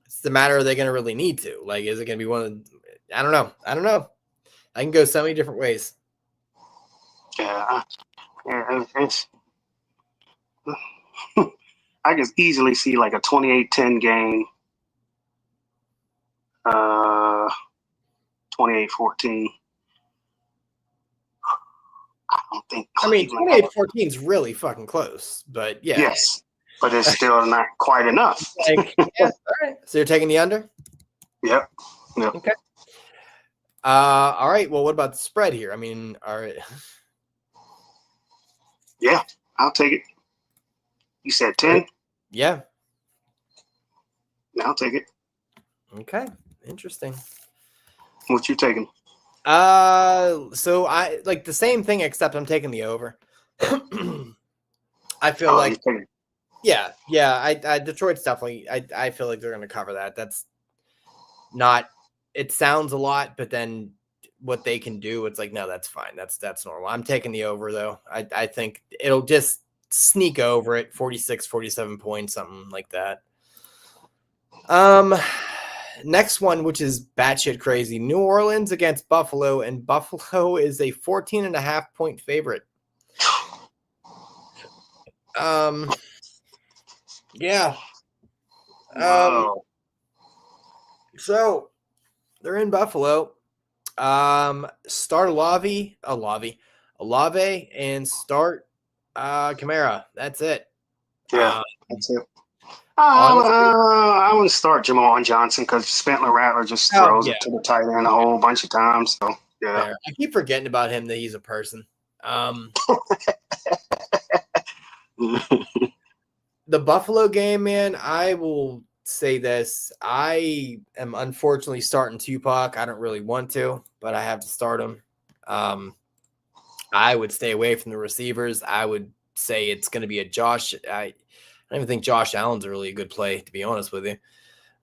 It's the matter, are they going to really need to? Like, is it going to be one of the, I don't know. I can go so many different ways. Yeah, it's I can easily see like a 28-10 game, 28-14. I don't think. I mean, 28-14 is really fucking close, but yeah. Yes, but it's still not quite enough. Like, yeah, all right. So you're taking the under? Yep. Okay. All right. Well, what about the spread here? I mean, all right. Yeah, I'll take it. You said 10? Yeah. I'll take it. Okay. Interesting. What you taking? So I like the same thing, except I'm taking the over. I feel like, yeah. I Detroit's definitely. I feel like they're going to cover that. That's not. It sounds a lot, but then what they can do, it's like, no, that's fine. That's normal. I'm taking the over though. I think it'll just sneak over it, 46, 47 points, something like that. Next one, which is batshit crazy. New Orleans against Buffalo, and Buffalo is a 14.5 point favorite. Yeah. So they're in Buffalo. Start Olave, and start Kamara. That's it. Yeah, that's it. I wouldn't start Jamal Johnson because Spencer Rattler just throws it to the tight end a whole bunch of times. So yeah, fair. I keep forgetting about him, that he's a person. The Buffalo game, man, I will say this. I am unfortunately starting Tupac. I don't really want to, but I have to start him. I would stay away from the receivers. I would say it's going to be a Josh. I don't even think Josh Allen's a really good play, to be honest with you.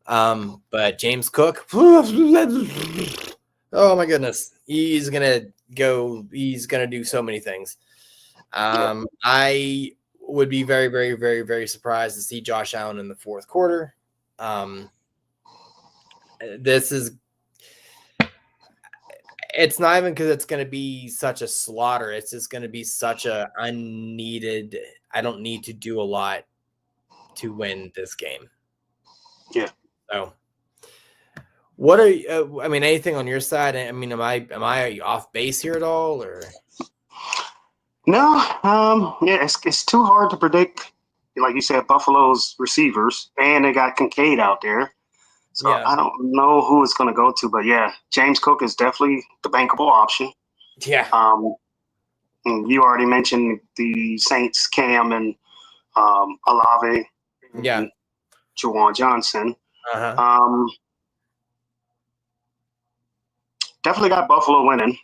But James Cook, oh my goodness, he's gonna do so many things. I would be very, very, very, very surprised to see Josh Allen in the fourth quarter. It's not even because it's going to be such a slaughter. It's just going to be such a unneeded. I don't need to do a lot to win this game. Yeah. So, what are you? I mean, anything on your side? I mean, am I off base here at all, or? No. Yeah, it's too hard to predict. Like you said, Buffalo's receivers, and they got Kincaid out there. So yeah. I don't know who it's going to go to, but yeah, James Cook is definitely the bankable option. Yeah. And you already mentioned the Saints, Cam and Olave. Yeah. And Juwan Johnson. Definitely got Buffalo winning.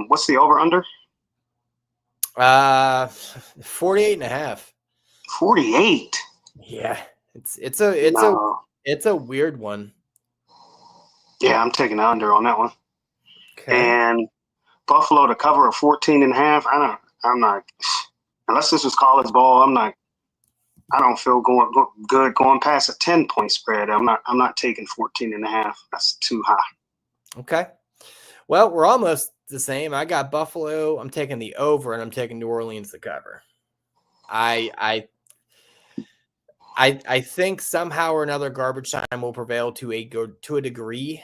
What's the over under? 48.5. 48. Yeah, it's a weird one. Yeah, I'm taking the under on that one. Okay. And Buffalo to cover a 14.5. I'm not, unless this was college ball, I don't feel good going past a 10-point spread. I'm not taking 14.5. That's too high. Okay. Well, we're almost the same. I got Buffalo. I'm taking the over, and I'm taking New Orleans to cover. I think somehow or another garbage time will prevail to a degree,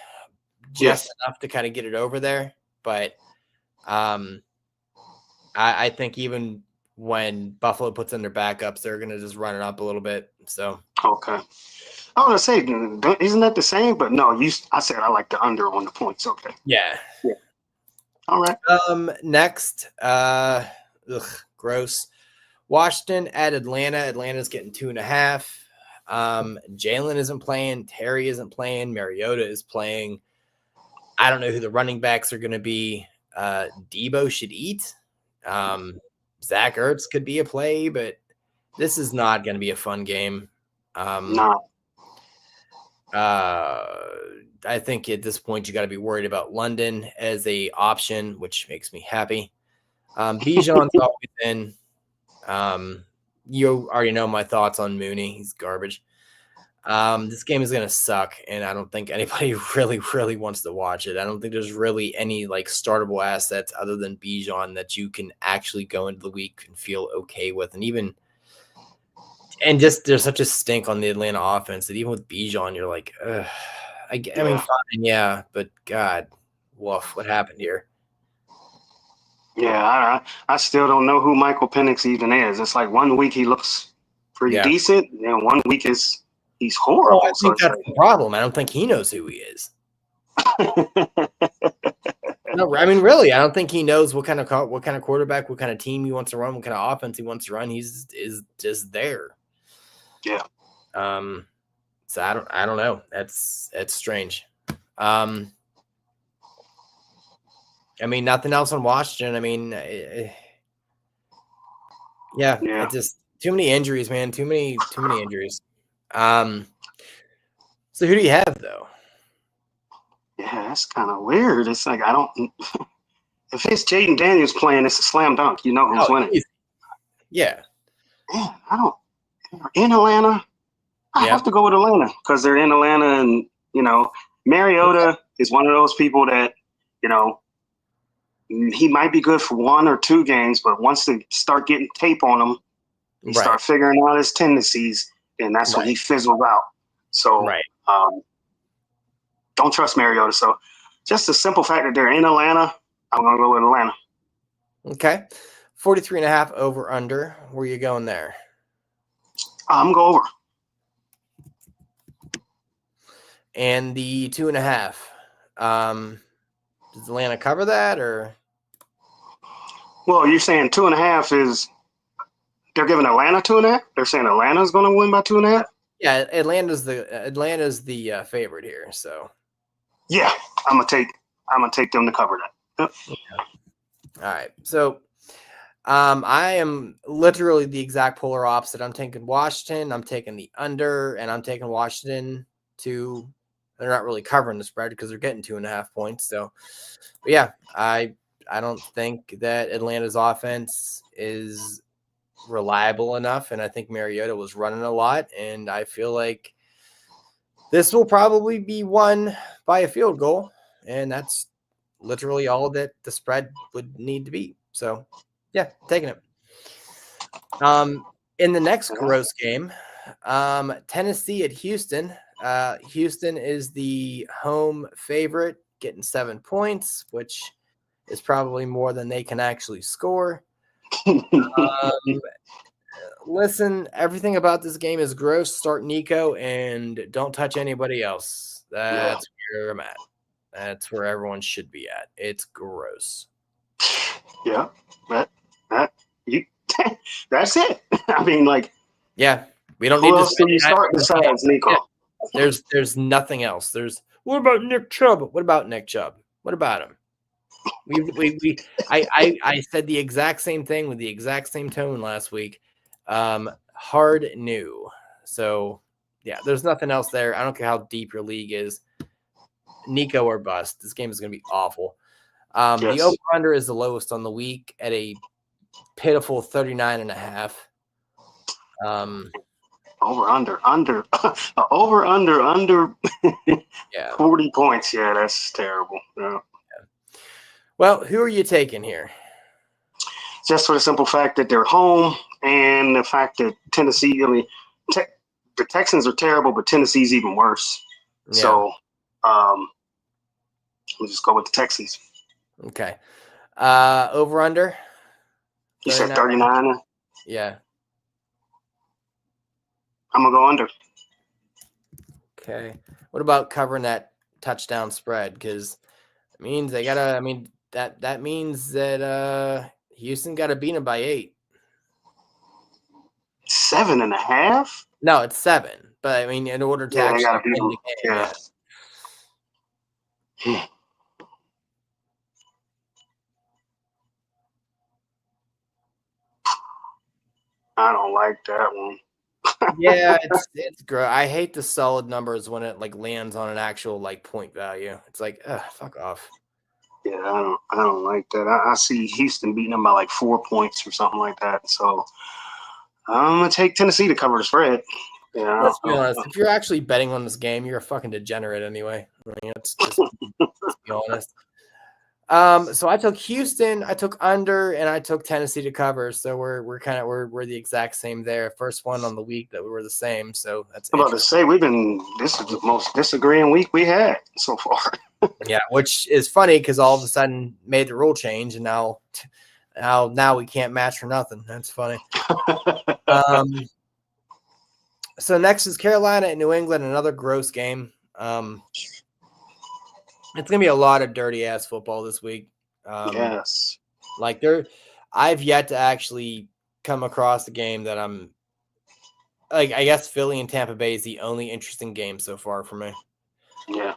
just enough to kind of get it over there. But I think even when Buffalo puts in their backups, they're going to just run it up a little bit. So okay. I was gonna say, isn't that the same? But no, I said I like the under on the points. Okay. Yeah. All right. Next, gross. Washington at Atlanta. Atlanta's getting 2.5. Jalen isn't playing. Terry isn't playing. Mariota is playing. I don't know who the running backs are going to be. Debo should eat. Zach Ertz could be a play, but this is not going to be a fun game. No. I think at this point you got to be worried about London as a option, which makes me happy. Bijan's always in. You already know my thoughts on Mooney. He's garbage. This game is going to suck, and I don't think anybody really, really wants to watch it. I don't think there's really any like startable assets other than Bijan that you can actually go into the week and feel okay with. And just there's such a stink on the Atlanta offense that even with Bijan, you're like, ugh. I mean, fine, yeah, but God, woof, what happened here? Yeah, I still don't know who Michael Penix even is. It's like 1 week he looks pretty decent, and 1 week he's horrible. Well, I think that's the problem. I don't think he knows who he is. No, I mean, really, I don't think he knows what kind of quarterback, what kind of team he wants to run, what kind of offense he wants to run. Is just there. Yeah. So I don't know. That's strange. I mean, nothing else on Washington. I mean, it's just too many injuries, man. Too many injuries. So who do you have though? Yeah, that's kind of weird. It's like I don't. If it's Jaden Daniels playing, it's a slam dunk. You know who's winning. Easy. Yeah. Yeah, I don't. In Atlanta, I have to go with Atlanta because they're in Atlanta, and Mariota is one of those people that he might be good for 1 or 2 games, but once they start getting tape on him, you start figuring out his tendencies, and that's when he fizzles out. So don't trust Mariota. So just the simple fact that they're in Atlanta, I'm going to go with Atlanta. Okay. 43.5 over under. Where you going there? I'm going over. And the 2.5. Does Atlanta cover that or? Well, you're saying 2.5 is they're giving Atlanta 2.5? They're saying Atlanta's going to win by 2.5? Yeah, Atlanta's the favorite here. So. Yeah, I'm gonna take them to cover that. Yep. Okay. All right. So I am literally the exact polar opposite. I'm taking Washington, I'm taking the under, and I'm taking Washington to they're not really covering the spread because they're getting 2.5 points. So but yeah, I don't think that Atlanta's offense is reliable enough, and I think Mariota was running a lot, and I feel like this will probably be won by a field goal, and that's literally all that the spread would need to be. So, yeah, taking it. In the next gross game, Tennessee at Houston. Houston is the home favorite, getting 7 points, which is probably more than they can actually score. Listen, everything about this game is gross. Start Nico and don't touch anybody else. That's where I'm at. That's where everyone should be at. It's gross. Yeah, that's it. I mean, like, we don't need to. Who else do you start besides Nico? Yeah. There's nothing else. What about Nick Chubb? What about Nick Chubb? What about him? I said the exact same thing with the exact same tone last week. hard new. So, yeah, there's nothing else there. I don't care how deep your league is. Nico or bust. This game is going to be awful. The over-under is the lowest on the week at a pitiful 39.5. Under 40 points. Yeah, that's terrible. Yeah. Well, who are you taking here? Just for the simple fact that they're home and the fact that Tennessee, the Texans are terrible, but Tennessee's even worse. Yeah. So we'll just go with the Texans. Okay. Over under? You said 39? Yeah. I'm going to go under. Okay. What about covering that touchdown spread? Because it means they got to, that means that Houston got to beat them by 8. 7.5? No, it's 7. But in order to actually win the game. Yeah. I don't like that one. Yeah, it's great. I hate the solid numbers when it lands on an actual point value. It's fuck off. Yeah, I don't like that. I see Houston beating them by 4 points or something like that. So I'm gonna take Tennessee to cover the spread. Yeah, let's be honest. If you're actually betting on this game, you're a fucking degenerate anyway. Let's be honest. So I took Houston, I took under, and I took Tennessee to cover. So we're the exact same there. First one on the week that we were the same. So that's. I'm about to say this is the most disagreeing week we had so far. Yeah, which is funny because all of a sudden made the rule change, and now we can't match for nothing. That's funny. So next is Carolina and New England, another gross game. It's gonna be a lot of dirty ass football this week. Yes. I've yet to actually come across a game that I'm I guess Philly and Tampa Bay is the only interesting game so far for me. Yeah.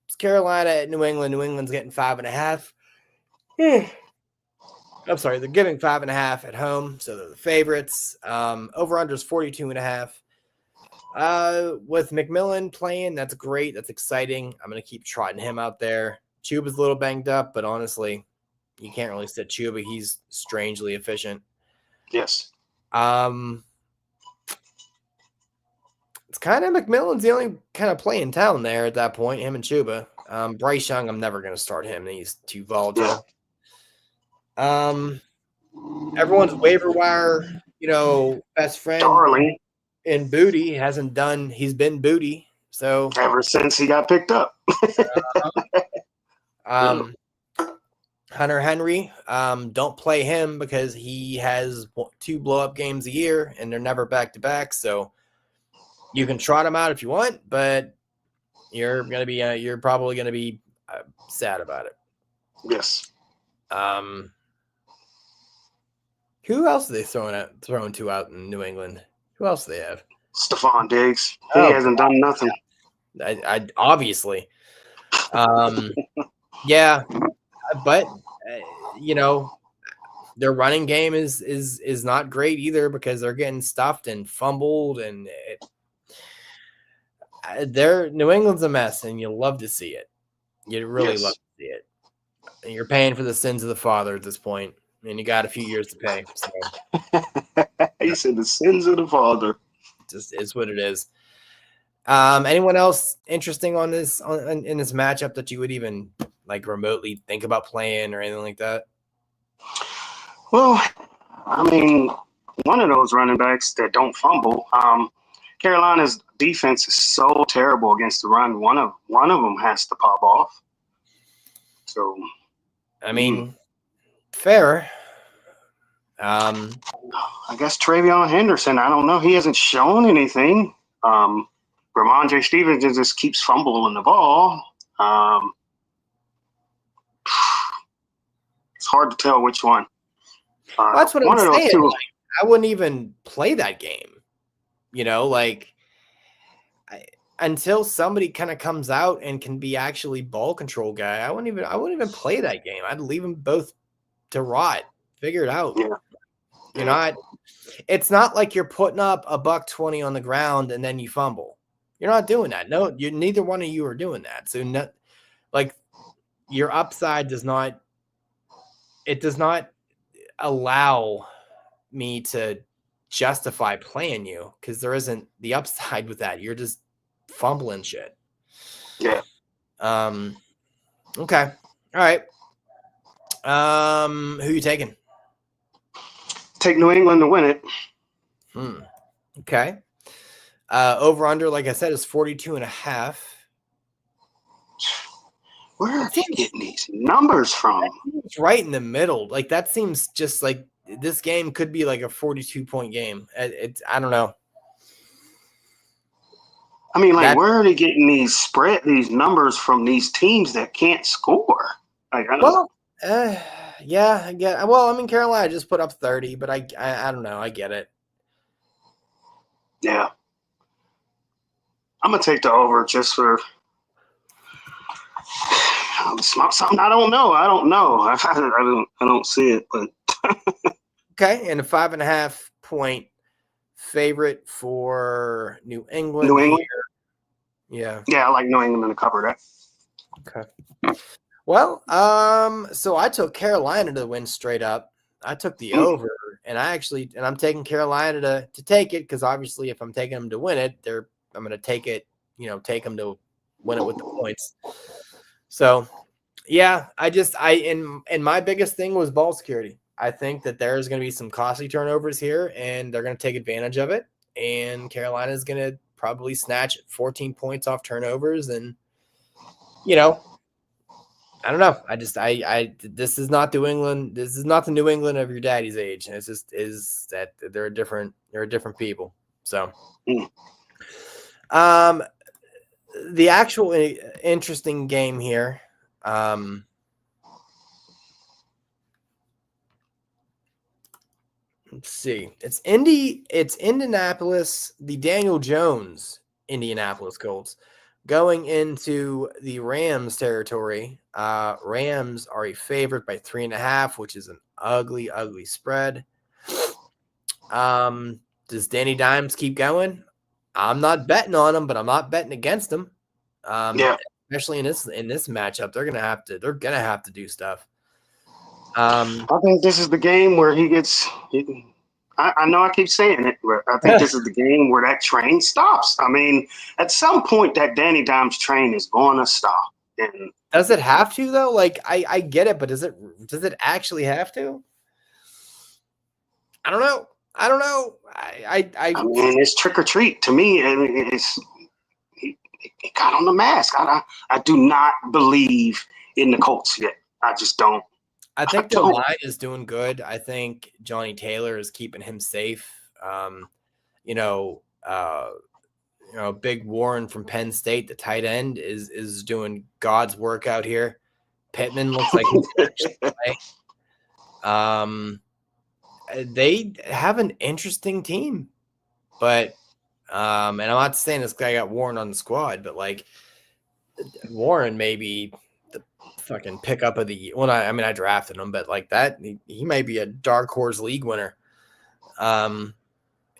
It's Carolina at New England. New England's getting 5.5. I'm sorry, they're giving 5.5 at home, so they're the favorites. Over under is 42.5. With McMillan playing, that's great. That's exciting. I'm going to keep trotting him out there. Chuba's a little banged up, but honestly, you can't really sit Chuba. He's strangely efficient. Yes. It's kind of McMillan's the only kind of play in town there at that point, him and Chuba. Bryce Young, I'm never going to start him. He's too volatile. Yeah. Everyone's waiver wire, best friend. Darling. In Booty he's been Booty. So ever since he got picked up. Hunter Henry, don't play him because he has 2 blow-up games a year and they're never back-to-back. So you can trot him out if you want, but you're probably gonna be sad about it. Yes. Who else are they throwing to out in New England? Who else do they have? Stephon Diggs. He hasn't done nothing. I obviously. Yeah, but their running game is not great either because they're getting stuffed and fumbled, and New England's a mess, and you love to see it. You really love to see it. And you're paying for the sins of the father at this point, and you got a few years to pay. So. He said the sins of the father. Just is what it is. Anyone else interesting on this in this matchup that you would even remotely think about playing or anything like that? Well, one of those running backs that don't fumble. Carolina's defense is so terrible against the run. One of them has to pop off. So, fair. I guess Travion Henderson. I don't know. He hasn't shown anything. Ramondre Stevenson just keeps fumbling the ball. It's hard to tell which one. That's what I'm saying. I wouldn't even play that game. Until somebody kind of comes out and can be actually ball control guy, I wouldn't even play that game. I'd leave them both to rot. Figure it out. Yeah. It's not like you're putting up $120 on the ground and then you fumble. You're not doing that. No, neither one of you are doing that. So, like, your upside does not allow me to justify playing you because there isn't the upside with that. You're just fumbling shit. Yeah. Okay. All right. Who you taking? Take New England to win it. Okay. Over under, like I said, is 42.5. Where are you getting these numbers from? It's right in the middle. Like, that seems just like this game could be like a 42-point game. I don't know. I mean, like, where are they getting these numbers from these teams that can't score? Like, yeah, I get. Well, I mean, Carolina just put up 30, but I don't know. I get it. Yeah, I'm gonna take the over just for something. I don't know. I don't see it, but okay. And a 5.5-point favorite for New England. New England. Here. Yeah, I like New England to cover that. Okay. Well, so I took Carolina to win straight up. I took the over, and I'm taking Carolina to take it because obviously, if I'm taking them to win it, I'm going to take it. Take them to win it with the points. So, yeah, and my biggest thing was ball security. I think that there's going to be some costly turnovers here, and they're going to take advantage of it. And Carolina is going to probably snatch 14 points off turnovers, and I don't know. This is not New England. This is not the New England of your daddy's age. And it's just is that they're different people. So, the actual interesting game here. Let's see. It's Indianapolis, the Daniel Jones Indianapolis Colts going into the Rams territory. Rams are a favorite by 3.5, which is an ugly, ugly spread. Does Danny Dimes keep going? I'm not betting on him, but I'm not betting against him. Especially in this matchup, they're gonna have to do stuff. I think this is the game where he gets. I know I keep saying it, but I think this is the game where that train stops. I mean, at some point, that Danny Dimes train is going to stop. And does it have to though? Like, I get it, but does it actually have to? I don't know. I mean, it's trick or treat to me. I mean, he got on the mask. I do not believe in the Colts yet. I just don't. I think the line is doing good. I think Johnny Taylor is keeping him safe. Big Warren from Penn State, the tight end, is doing God's work out here. Pittman looks like he's actually they have an interesting team, but and I'm not saying this guy got Warren on the squad, but like Warren maybe the fucking pickup of the well, I drafted him, but like that he may be a dark horse league winner.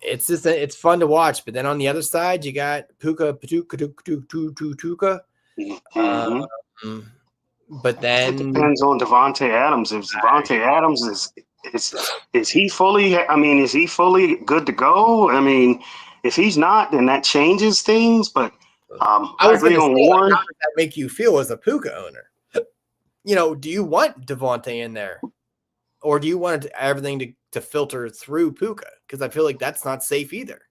It's just it's fun to watch, but then on the other side you got Puka. But then it depends on Devontae Adams. If Devontae Adams is he fully? I mean, is he fully good to go? I mean, if he's not, then that changes things. But I agree on Warren. How does that make you feel as a Puka owner? Do you want Devontae in there, or do you want everything to filter through Puka? Because I feel like that's not safe either.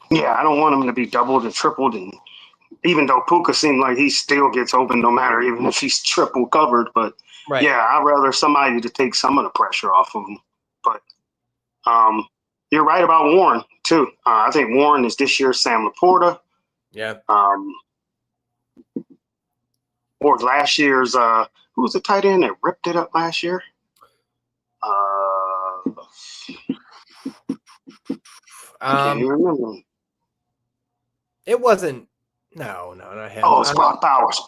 Yeah, I don't want him to be doubled and tripled, and even though Puka seemed like he still gets open no matter, even if he's triple covered. But yeah, I'd rather somebody to take some of the pressure off of him. But you're right about Warren too. I think Warren is this year's Sam Laporta. Yeah. Or last year's who was the tight end that ripped it up last year? I can't even remember. It wasn't. No, not him. Oh, it's Brock Bowers.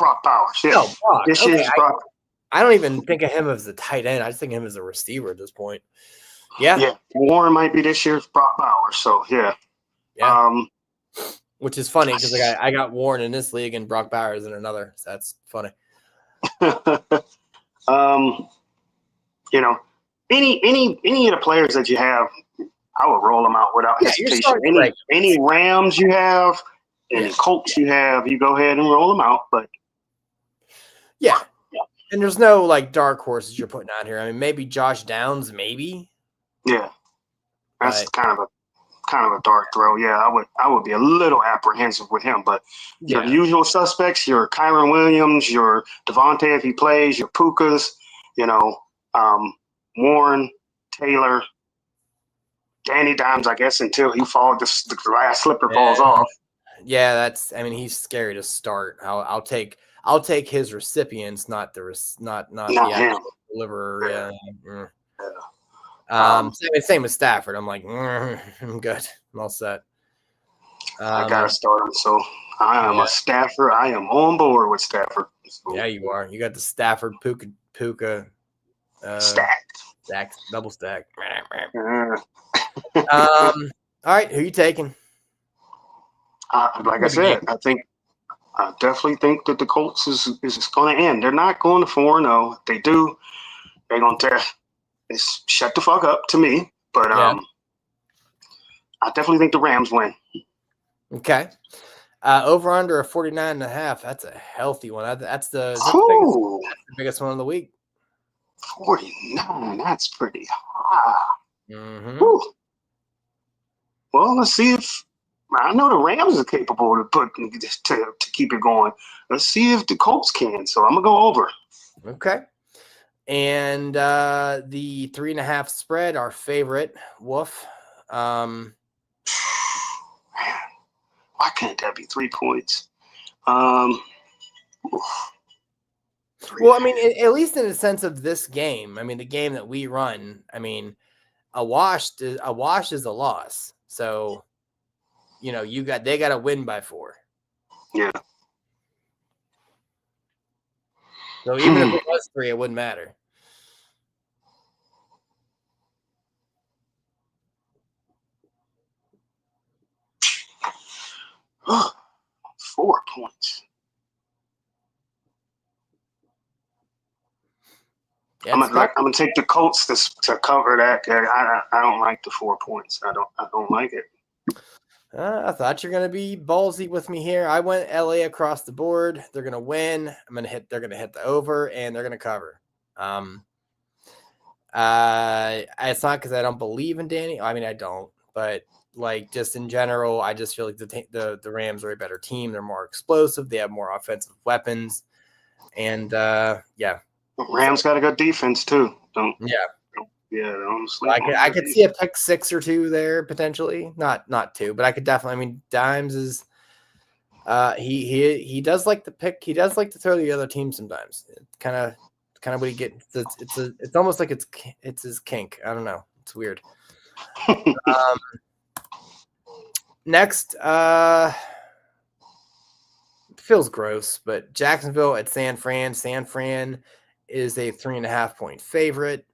Yeah. No, Brock. This year's Brock. I don't even think of him as a tight end. I just think of him as a receiver at this point. Yeah. Warren might be this year's Brock Bowers. So yeah. Which is funny because I got Warren in this league and Brock Bowers in another. So that's funny. You know, any of the players that you have, I would roll them out without hesitation. Any Rams you have, any Colts you have, you go ahead and roll them out. But and there's no like dark horses you're putting out here. I mean, maybe Josh Downs, maybe. Yeah, that's kind of a dark throw. Yeah, I would be a little apprehensive with him. But your usual suspects, your Kyron Williams, your Devontae if he plays, your Pukas, Warren, Taylor, Danny Dimes, I guess, until he falls, the last slipper falls off. Yeah, he's scary to start. I'll take his recipients, not the actual deliverer. Same with Stafford. I'm like, I'm good. I'm all set. I gotta start him. So I am a Stafford. I am on board with Stafford. So. Yeah, you are. You got the Stafford Puka stacked, double stack. All right, who you taking? Like I said, I definitely think that the Colts is going to end. They're not going to 4-0. If they do, they're going to shut the fuck up to me. But I definitely think the Rams win. Okay. Over under a 49.5. That's a healthy one. That's the biggest one of the week. 49. That's pretty high. Mm-hmm. Well, let's see if I know the Rams are capable to keep it going. Let's see if the Colts can. So I'm gonna go over. Okay. And the 3.5 spread, our favorite, Wolf. Man, why can't that be 3 points? Well, I mean, at least in the sense of this game. I mean, the game that we run. I mean, a wash is a loss. So, they got to win by 4. Yeah. So even if it was 3, it wouldn't matter. Oh, 4 points. Yeah, I'm gonna take the Colts to cover that. I don't like the 4 points. I don't like it. I thought you're gonna be ballsy with me here. I went LA across the board. They're gonna win. They're gonna hit the over, and they're gonna cover. It's not because I don't believe in Danny. I mean, I don't, but like just in general, I just feel like the Rams are a better team. They're more explosive. They have more offensive weapons, and Rams got a good defense too. I could see a pick 6 or 2 there potentially. Not 2, but I could definitely. I mean, Dimes is he does like to pick. He does like to throw the other team sometimes. Kind of what he gets. It's almost like it's his kink. I don't know. It's weird. Next, feels gross, but Jacksonville at San Fran. San Fran is a 3.5 point favorite.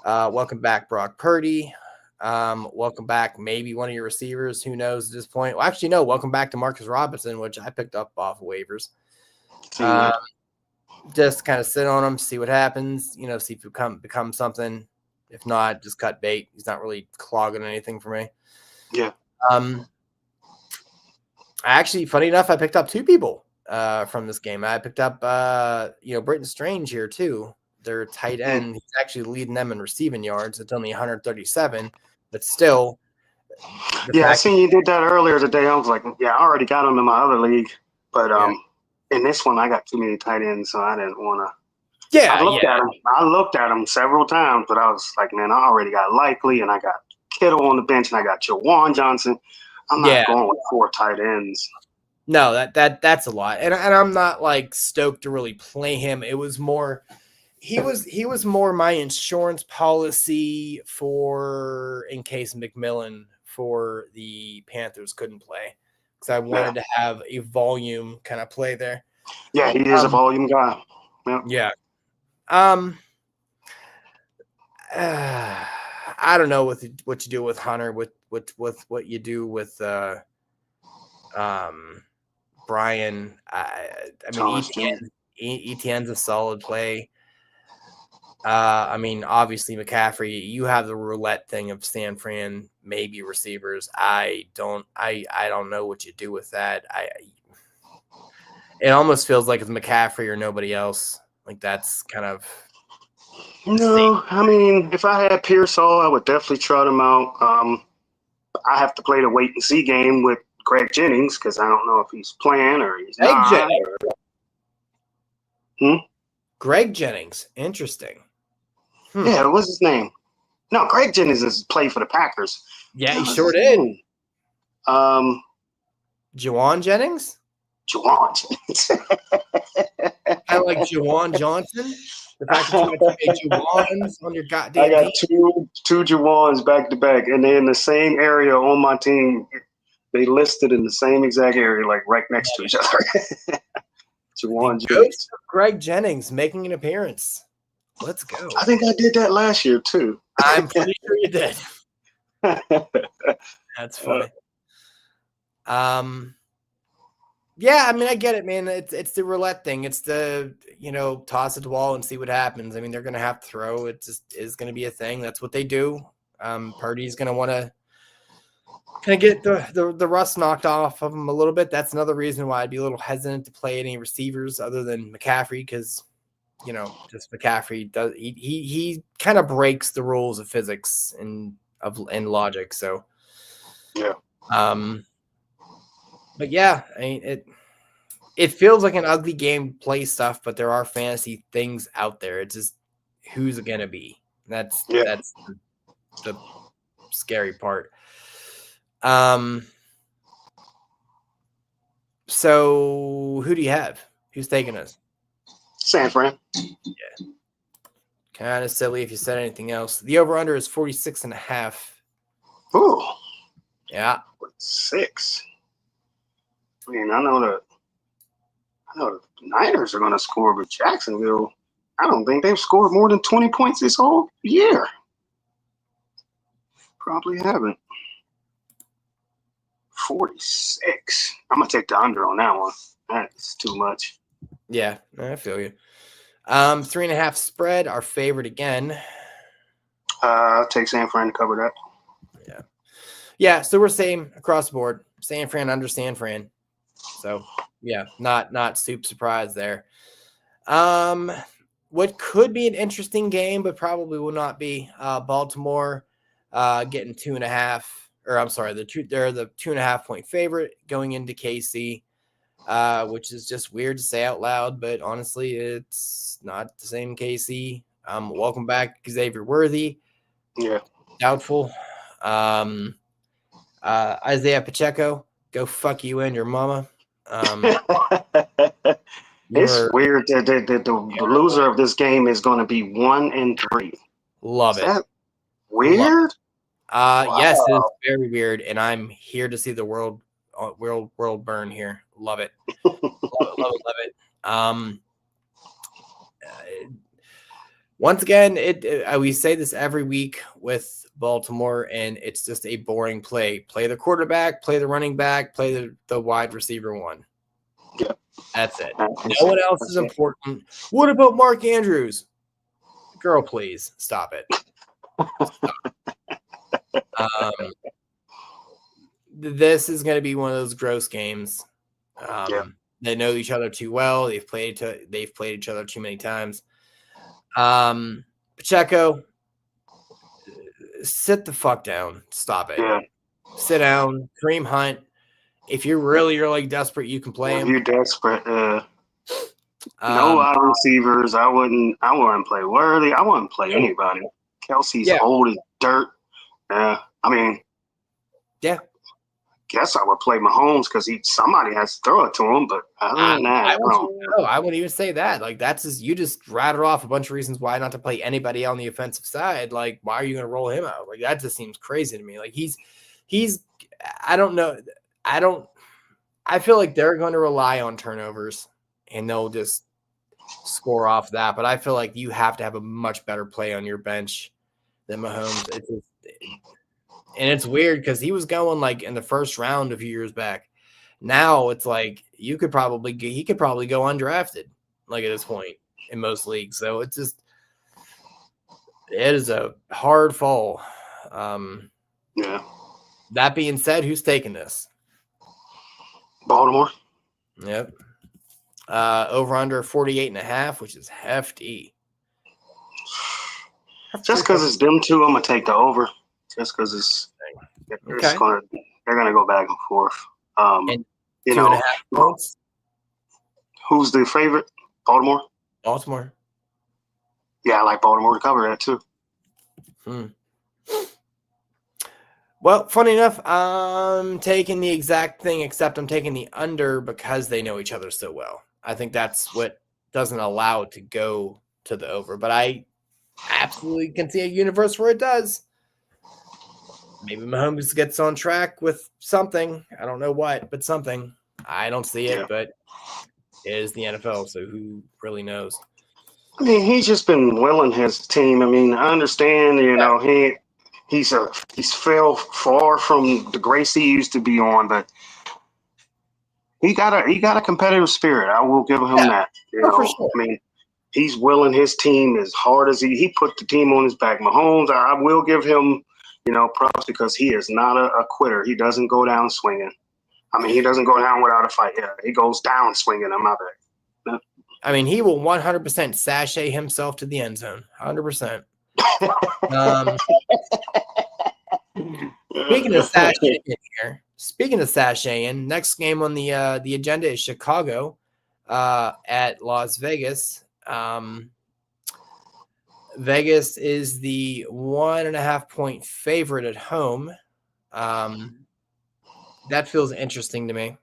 Welcome back, Brock Purdy. Welcome back, maybe one of your receivers. Who knows at this point? Well, actually, no. Welcome back to Marcus Robinson, which I picked up off of waivers. Just kind of sit on him, see what happens. See if he become something. If not, just cut bait. He's not really clogging anything for me. Yeah. Actually, funny enough, I picked up 2 people from this game. I picked up Britton Strange here too. Their tight end. He's actually leading them in receiving yards. It's only 137, but still. I seen you did that earlier today. I was like, I already got him in my other league, but in this one I got too many tight ends, so I didn't want to. Yeah, I looked at him several times, but I was like, man, I already got Likely, and I got Kittle on the bench, and I got Jawan Johnson. I'm not going with 4 tight ends. No, that's a lot, and I'm not like stoked to really play him. It was more. He was more my insurance policy for in case McMillan for the Panthers couldn't play, because I wanted to have a volume kind of play there. Yeah, he is a volume guy. Yeah. I don't know what you do with Hunter, with what you do with Brian. I mean, ETN's a solid play. I mean, obviously McCaffrey, you have the roulette thing of San Fran, maybe receivers. I don't know what you do with that. It almost feels like it's McCaffrey or nobody else. Like that's kind of No. I mean, if I had Pearsall, I would definitely trot him out. I have to play the wait and see game with Greg Jennings because I don't know if he's playing or he's not. Greg Jennings, interesting. Yeah, what's his name? No, Greg Jennings is play for the Packers. Yeah, he sure did. Juwan Jennings? Juwan Jennings. I like Juwan Johnson. The fact that you got two Juwans on your goddamn team. I got two Juwans back to back, and they're in the same area on my team. They listed in the same exact area, like right next to each other. Juwan Jennings. Greg Jennings making an appearance. Let's go. I think I did that last year too. I'm pretty sure you did. That's funny. Yeah, I mean, I get it, man. It's the roulette thing. It's the, toss at the wall and see what happens. I mean, they're going to have to throw. It just is going to be a thing. That's what they do. Purdy's going to want to kind of get the rust knocked off of him a little bit. That's another reason why I'd be a little hesitant to play any receivers other than McCaffrey because, just McCaffrey does he kind of breaks the rules of physics and logic. So, yeah. But yeah, I mean it feels like an ugly game play stuff, but there are fantasy things out there. It's just who's it gonna be? That's the scary part. So who do you have? Who's taking us? San Fran. Yeah. Kind of silly if you said anything else. The over-under is 46.5. Ooh. Yeah. 6. I mean, I know the Niners are going to score, but Jacksonville, I don't think they've scored more than 20 points this whole year. Probably haven't. 46. I'm going to take the under on that one. That's too much. Yeah, I feel you. 3.5 spread, our favorite again. I'll take San Fran to cover that. Yeah. Yeah, so we're same across the board. San Fran under San Fran. So, yeah, not super surprised there. What could be an interesting game, but probably will not be. Baltimore getting 2.5, or I'm sorry, they're the 2.5 point favorite going into KC, which is just weird to say out loud, but honestly, it's not the same KC. Welcome back, Xavier Worthy. Yeah, doubtful. Isaiah Pacheco, go fuck you and your mama. It's weird that the loser of this game is going to be 1-3. Love it. That weird? Wow. Yes, it's very weird, and I'm here to see the world burn here. Love it. love it. Once again, we say this every week with Baltimore, and it's just a boring play. Play the quarterback, play the running back, play the wide receiver one. Yeah. That's it. No one else is important. What about Mark Andrews? Girl, please stop it. This is going to be one of those gross games. They know each other too well. They've played each other too many times. Pacheco, sit the fuck down. Stop it. Yeah. Sit down. Kareem Hunt. If you're really desperate, you can play him. If you're desperate, no wide receivers. I wouldn't play Worthy. I wouldn't play anybody. Kelsey's old as dirt. I mean, yeah. Guess I would play Mahomes because somebody has to throw it to him. But other than that, I wouldn't even say that. Like that's just you just rattled off a bunch of reasons why not to play anybody on the offensive side. Like why are you going to roll him out? Like that just seems crazy to me. Like he's. I don't know. I feel like they're going to rely on turnovers and they'll just score off that. But I feel like you have to have a much better play on your bench than Mahomes. And it's weird because he was going like in the first round a few years back. Now it's like he could probably go undrafted like at this point in most leagues. So it is a hard fall. Yeah. That being said, who's taking this? Baltimore. Yep. Over under 48.5, which is hefty. Just because it's them two, I'm gonna take the over. Just because they're gonna go back and forth. And 2.5 points. Who's the favorite? Baltimore. Baltimore. Yeah, I like Baltimore to cover that too. Well, funny enough, I'm taking the exact thing, except I'm taking the under because they know each other so well. I think that's what doesn't allow it to go to the over. But I absolutely can see a universe where it does. Maybe Mahomes gets on track with something. I don't know what, but something. I don't see it, but it is the NFL, so who really knows? I mean, he's just been willing his team. I mean, I understand, he's fell far from the grace he used to be on, but he got a competitive spirit. I will give him that. For sure. I mean, he's willing his team as hard as he put the team on his back. Mahomes, I will give him, props because he is not a quitter. He doesn't go down swinging. I mean, he doesn't go down without a fight. Yeah, he goes down swinging. I'm not there. I mean, he will 100% sashay himself to the end zone. 100%. Speaking of sashaying, next game on the agenda is Chicago at Las Vegas. Vegas is the 1.5 point favorite at home. That feels interesting to me.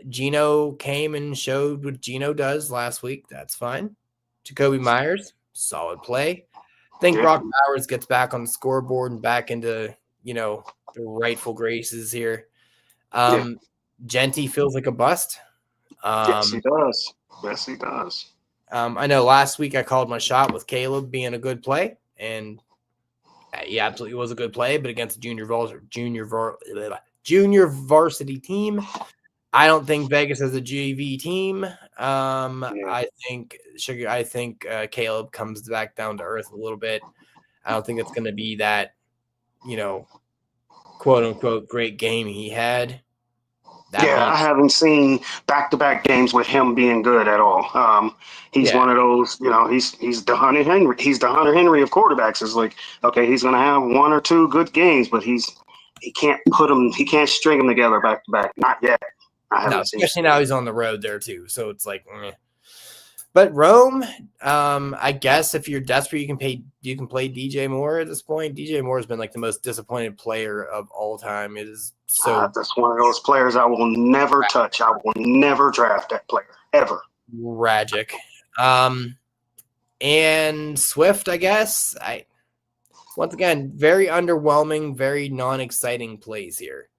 Gino came and showed what Gino does last week. That's fine. Jacoby Myers, solid play. I think Brock Bowers gets back on the scoreboard and back into, the rightful graces here. Genty feels like a bust. Yes, he does. Yes, he does. I know last week I called my shot with Caleb being a good play, and he absolutely was a good play, but against a junior varsity team, I don't think Vegas has a JV team. I think Caleb comes back down to earth a little bit. I don't think it's going to be that, quote unquote great game he had. I haven't seen back-to-back games with him being good at all. He's one of those, he's the Hunter Henry. He's the Hunter Henry of quarterbacks. It's like, okay, he's going to have one or two good games, but he can't he can't string them together back-to-back. Not yet. Especially now he's on the road there too. So it's like, But Rome, I guess if you're desperate, you can play DJ Moore at this point. DJ Moore has been like the most disappointed player of all time. It is so. That's one of those players I will never touch. I will never draft that player ever. Tragic. And Swift, I guess. Once again, very underwhelming, very non-exciting plays here.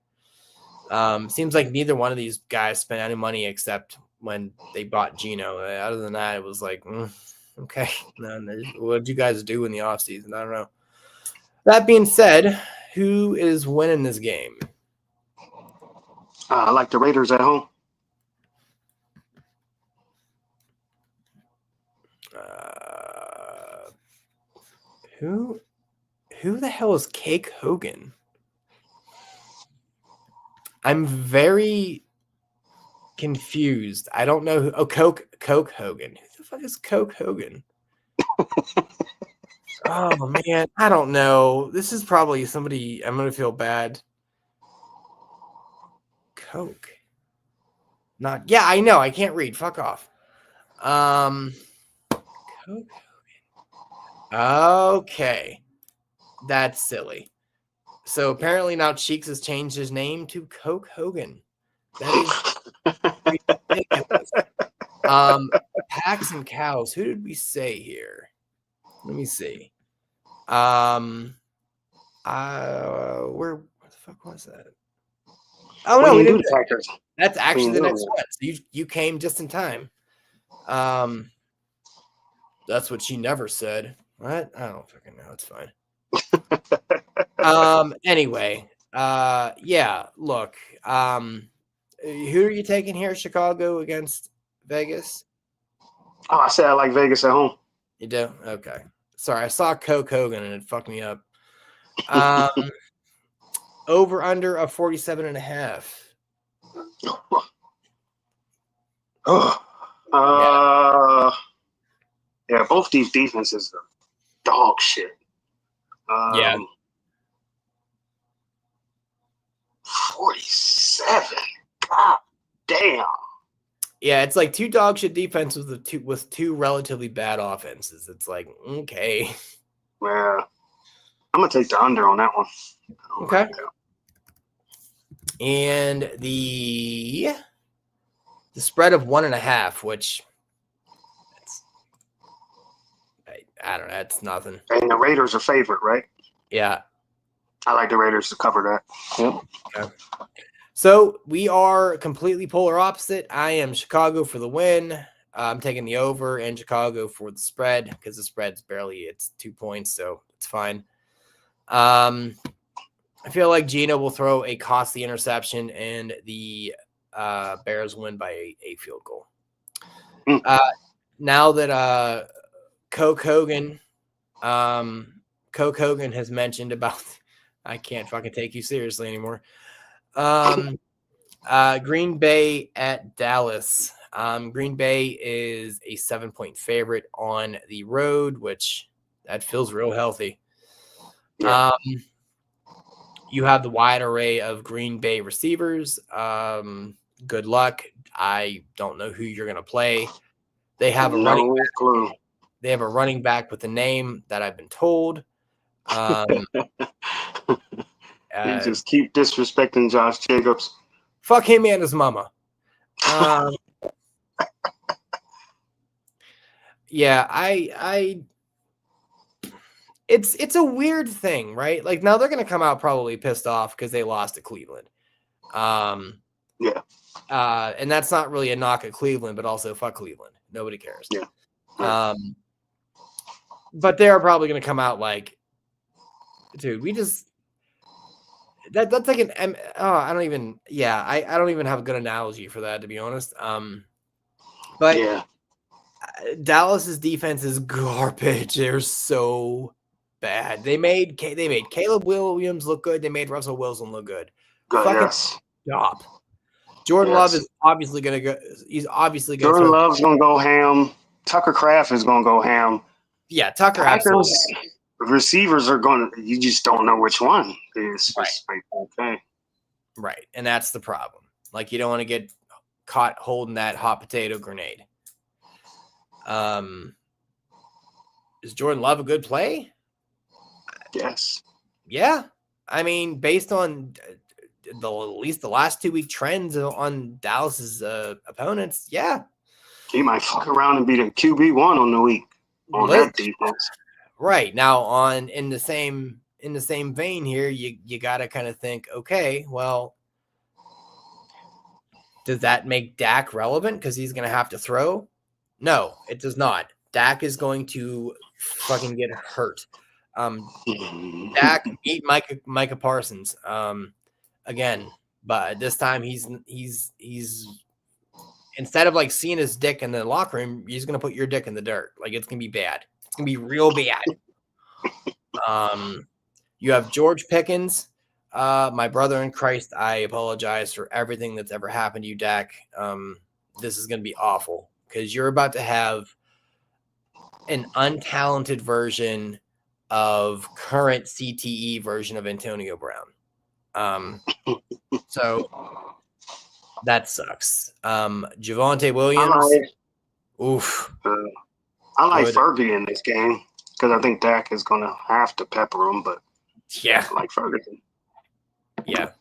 Seems like neither one of these guys spent any money except when they bought Gino. Other than that, it was like, okay. What did you guys do in the offseason? I don't know. That being said, who is winning this game? I like the Raiders at home. Who the hell is Cake Hogan? I'm very confused. I don't know who. Oh, Coke Hogan. Who the fuck is Coke Hogan? Oh man, I don't know. This is probably somebody. I'm gonna feel bad. Coke. Not. Yeah, I know. I can't read. Fuck off. Coke Hogan. Okay, that's silly. So apparently now Cheeks has changed his name to Coke Hogan. That is ridiculous. Packs and cows. Who did we say here? Let me see. Where the fuck was that? Oh no, we didn't. That's actually the next one. So you came just in time. That's what she never said. What? I don't fucking know. It's fine. Anyway, yeah, look, who are you taking here? Chicago against Vegas? Oh, I said I like Vegas at home. You do? Okay. Sorry, I saw Coke Hogan and it fucked me up. Over under of 47.5. Yeah, both these defenses are dog shit. Yeah. 47. God damn. Yeah, it's like two dog shit defenses with two relatively bad offenses. It's like, okay. Yeah. I'm gonna take the under on that one. Okay. And the spread of 1.5, which I don't know, it's nothing. And the Raiders are favorite, right? Yeah. I like the Raiders to cover that. Yep. Okay. So we are completely polar opposite. I am Chicago for the win. I'm taking the over and Chicago for the spread because the spread's it's 2 points, so it's fine. I feel like Gino will throw a costly interception and the Bears win by a field goal. Now that Coke Hogan has mentioned about I can't fucking take you seriously anymore. Green Bay at Dallas. Green Bay is a 7-point favorite on the road, which that feels real healthy. Yeah. You have the wide array of Green Bay receivers. Good luck. I don't know who you're going to play. They have a running back. Clue. They have a running back with a name that I've been told. You just keep disrespecting Josh Jacobs. Fuck him and his mama. Yeah, it's a weird thing, right? Like now they're gonna come out probably pissed off because they lost to Cleveland. Yeah. And that's not really a knock at Cleveland, but also fuck Cleveland. Nobody cares. Yeah. Right. But they're probably gonna come out like, dude, we just that's like an I don't even have a good analogy for that, to be honest. But yeah. Dallas's defense is garbage. They're so bad. They made Caleb Williams look good. They made Russell Wilson look good. Fucking stop. Jordan Love is obviously gonna go. He's obviously gonna. Jordan Love's gonna go ham. Tucker Kraft is gonna go ham. Yeah, Tucker. Packers receivers are going to. You just don't know which one. It's just like, okay. Right, and that's the problem. Like you don't want to get caught holding that hot potato grenade. Is Jordan Love a good play? Yes. Yeah. I mean, based on at least the last 2-week trends on Dallas's opponents, yeah. He might fuck around and be the QB1 on the week on that defense. Right. Now in the same vein here, you got to kind of think, okay, well, does that make Dak relevant because he's going to have to throw? No, it does not. Dak is going to fucking get hurt. Dak beat Micah Parsons again, but this time he's instead of like seeing his dick in the locker room, he's gonna put your dick in the dirt. Like it's gonna be bad. It's gonna be real bad. You have George Pickens, my brother in Christ. I apologize for everything that's ever happened to you, Dak. This is gonna be awful because you're about to have an untalented version of current CTE version of Antonio Brown. So that sucks. Javonte Williams. Oof. I like Fergie in this game because I think Dak is going to have to pepper him, but yeah, I like Ferguson. Yeah.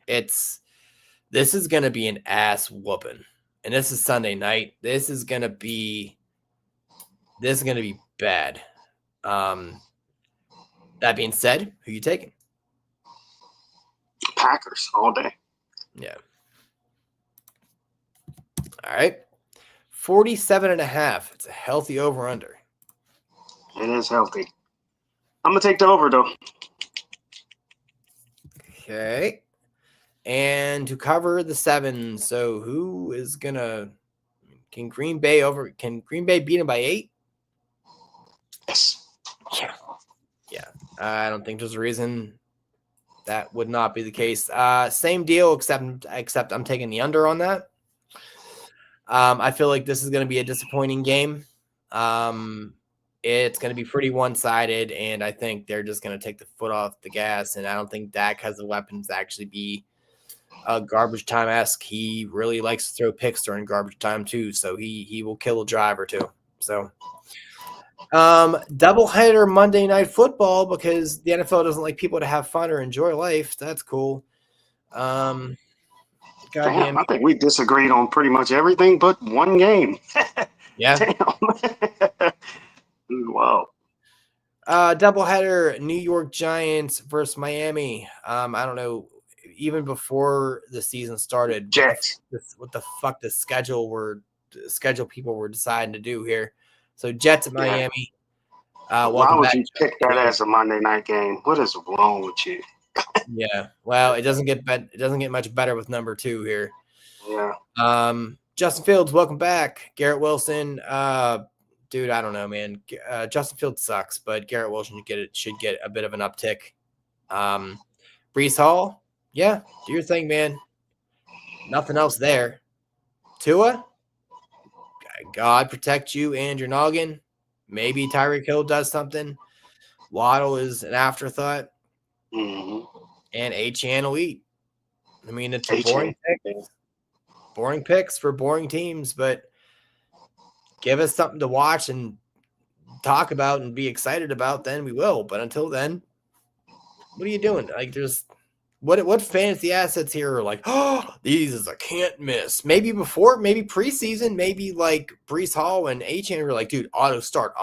This is going to be an ass whooping. And this is Sunday night. This is going to be bad. That being said, who you taking? Packers all day. Yeah. All right. 47.5. It's a healthy over-under. It is healthy. I'm gonna take the over though. Okay. And to cover the 7, so who is gonna? Can Green Bay beat him by 8? Yes. Yeah. I don't think there's a reason that would not be the case. Same deal, except I'm taking the under on that. I feel like this is going to be a disappointing game. It's going to be pretty one-sided, and I think they're just going to take the foot off the gas, and I don't think Dak has the weapons to actually be garbage time-esque. He really likes to throw picks during garbage time, too, so he will kill a drive or two. So, doubleheader Monday Night Football, because the NFL doesn't like people to have fun or enjoy life. That's cool. Damn, I think we disagreed on pretty much everything but one game. Yeah. Damn. Wow. Doubleheader, New York Giants versus Miami. I don't know. Even before the season started, Jets. What the fuck the schedule people were deciding to do here. So Jets at Miami. Why would you pick that as a Monday night game? What is wrong with you? Yeah. Well, it doesn't get much better with number 2 here. Yeah. Justin Fields, welcome back. Garrett Wilson. Dude, I don't know, man. Justin Fields sucks, but Garrett Wilson should get a bit of an uptick. Breece Hall, yeah, do your thing, man. Nothing else there. Tua, God protect you and your noggin. Maybe Tyreek Hill does something. Waddle is an afterthought. Mm-hmm. And Achane will eat. I mean, it's a boring picks for boring teams, but give us something to watch and talk about and be excited about, then we will. But until then, what are you doing? Like, there's what fantasy assets here are like, oh, these is a can't miss. Maybe preseason, maybe like Breece Hall and Achane were like, dude, auto start.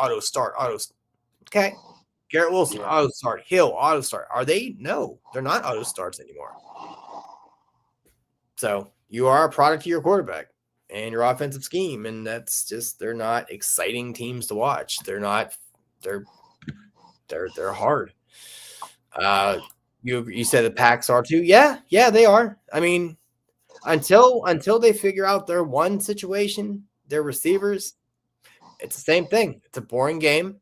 Okay. Garrett Wilson, auto start. Hill, auto start. Are they? No, they're not auto starts anymore. So you are a product of your quarterback and your offensive scheme, and that's just, they're not exciting teams to watch. They're hard. You said the Packs are too. Yeah, they are. I mean, until they figure out their one situation, their receivers, it's the same thing. It's a boring game.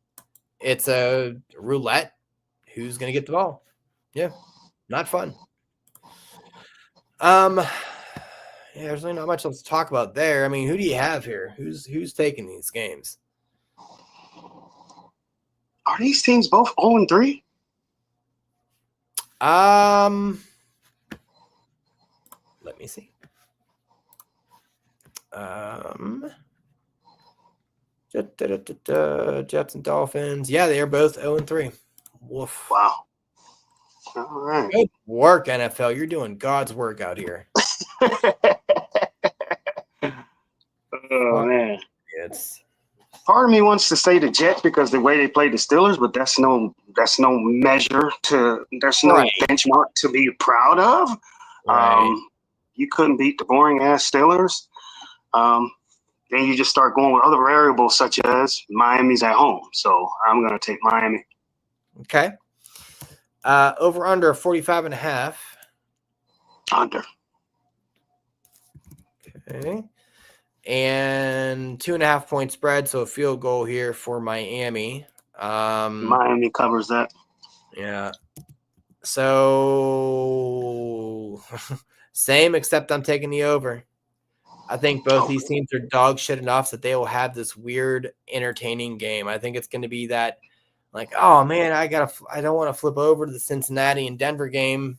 It's a roulette. Who's going to get the ball? Yeah, not fun. There's really not much else to talk about there. I mean, who do you have here? Who's taking these games? Are these teams both 0-3? Let me see. Jets and Dolphins. Yeah, they are both 0-3. Woof. Wow. All right. Good work, NFL. You're doing God's work out here. Oh man. It's part of me wants to say the Jets because the way they played the Steelers, but that's no measure to no benchmark to be proud of. Right. You couldn't beat the boring ass Steelers. Then you just start going with other variables such as Miami's at home. So I'm going to take Miami. Okay. Over under 45.5. Under. Okay. And 2.5 point spread. So a field goal here for Miami. Miami covers that. Yeah. So same, except I'm taking the over. I think both these teams are dog shit enough that they will have this weird, entertaining game. I think it's going to be that, like, oh man, I don't want to flip over to the Cincinnati and Denver game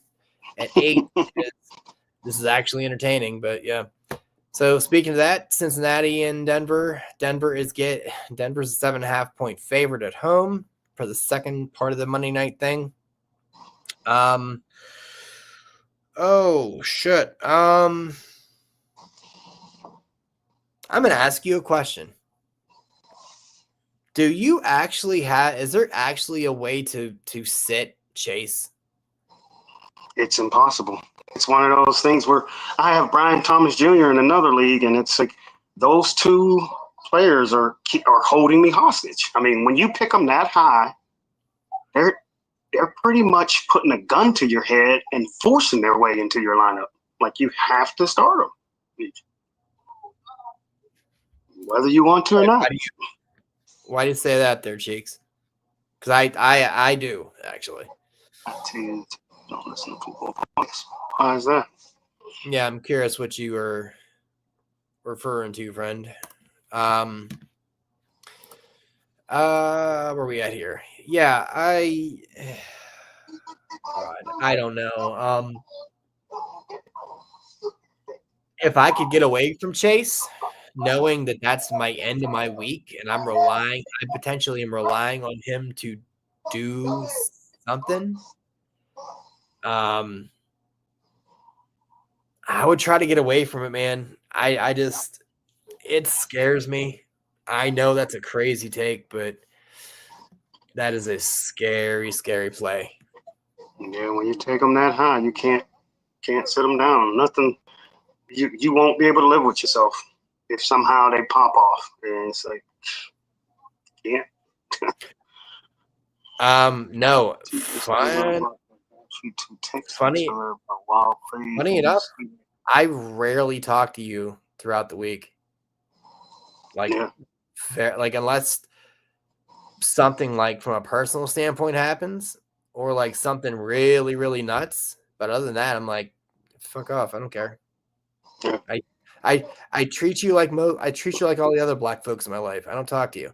at 8. This is actually entertaining, but yeah. So speaking of that, Cincinnati and Denver. Denver's a 7.5 point favorite at home for the second part of the Monday night thing. Oh shit. I'm going to ask you a question. Is there actually a way to sit Chase? It's impossible. It's one of those things where I have Brian Thomas Jr. in another league, and it's like those two players are holding me hostage. I mean, when you pick them that high, they're pretty much putting a gun to your head and forcing their way into your lineup. Like, you have to start them, whether you want to or not. Why do you say that there, Cheeks? Because I do, actually. I tell you, don't listen to football points. Why is that? Yeah, I'm curious what you were referring to, friend. Where we at here? Yeah, God, I don't know. If I could get away from Chase, knowing that that's my end of my week, and I potentially am relying on him to do something. I would try to get away from it, man. It scares me. I know that's a crazy take, but that is a scary, scary play. Yeah, when you take them that high, you can't sit them down. Nothing. You won't be able to live with yourself if somehow they pop off. And it's like, yeah. No. Funny enough, I rarely talk to you throughout the week. Like, unless something like from a personal standpoint happens, or like something really, really nuts. But other than that, I'm like, fuck off. I don't care. Yeah. I treat you like I treat you like all the other black folks in my life. I don't talk to you.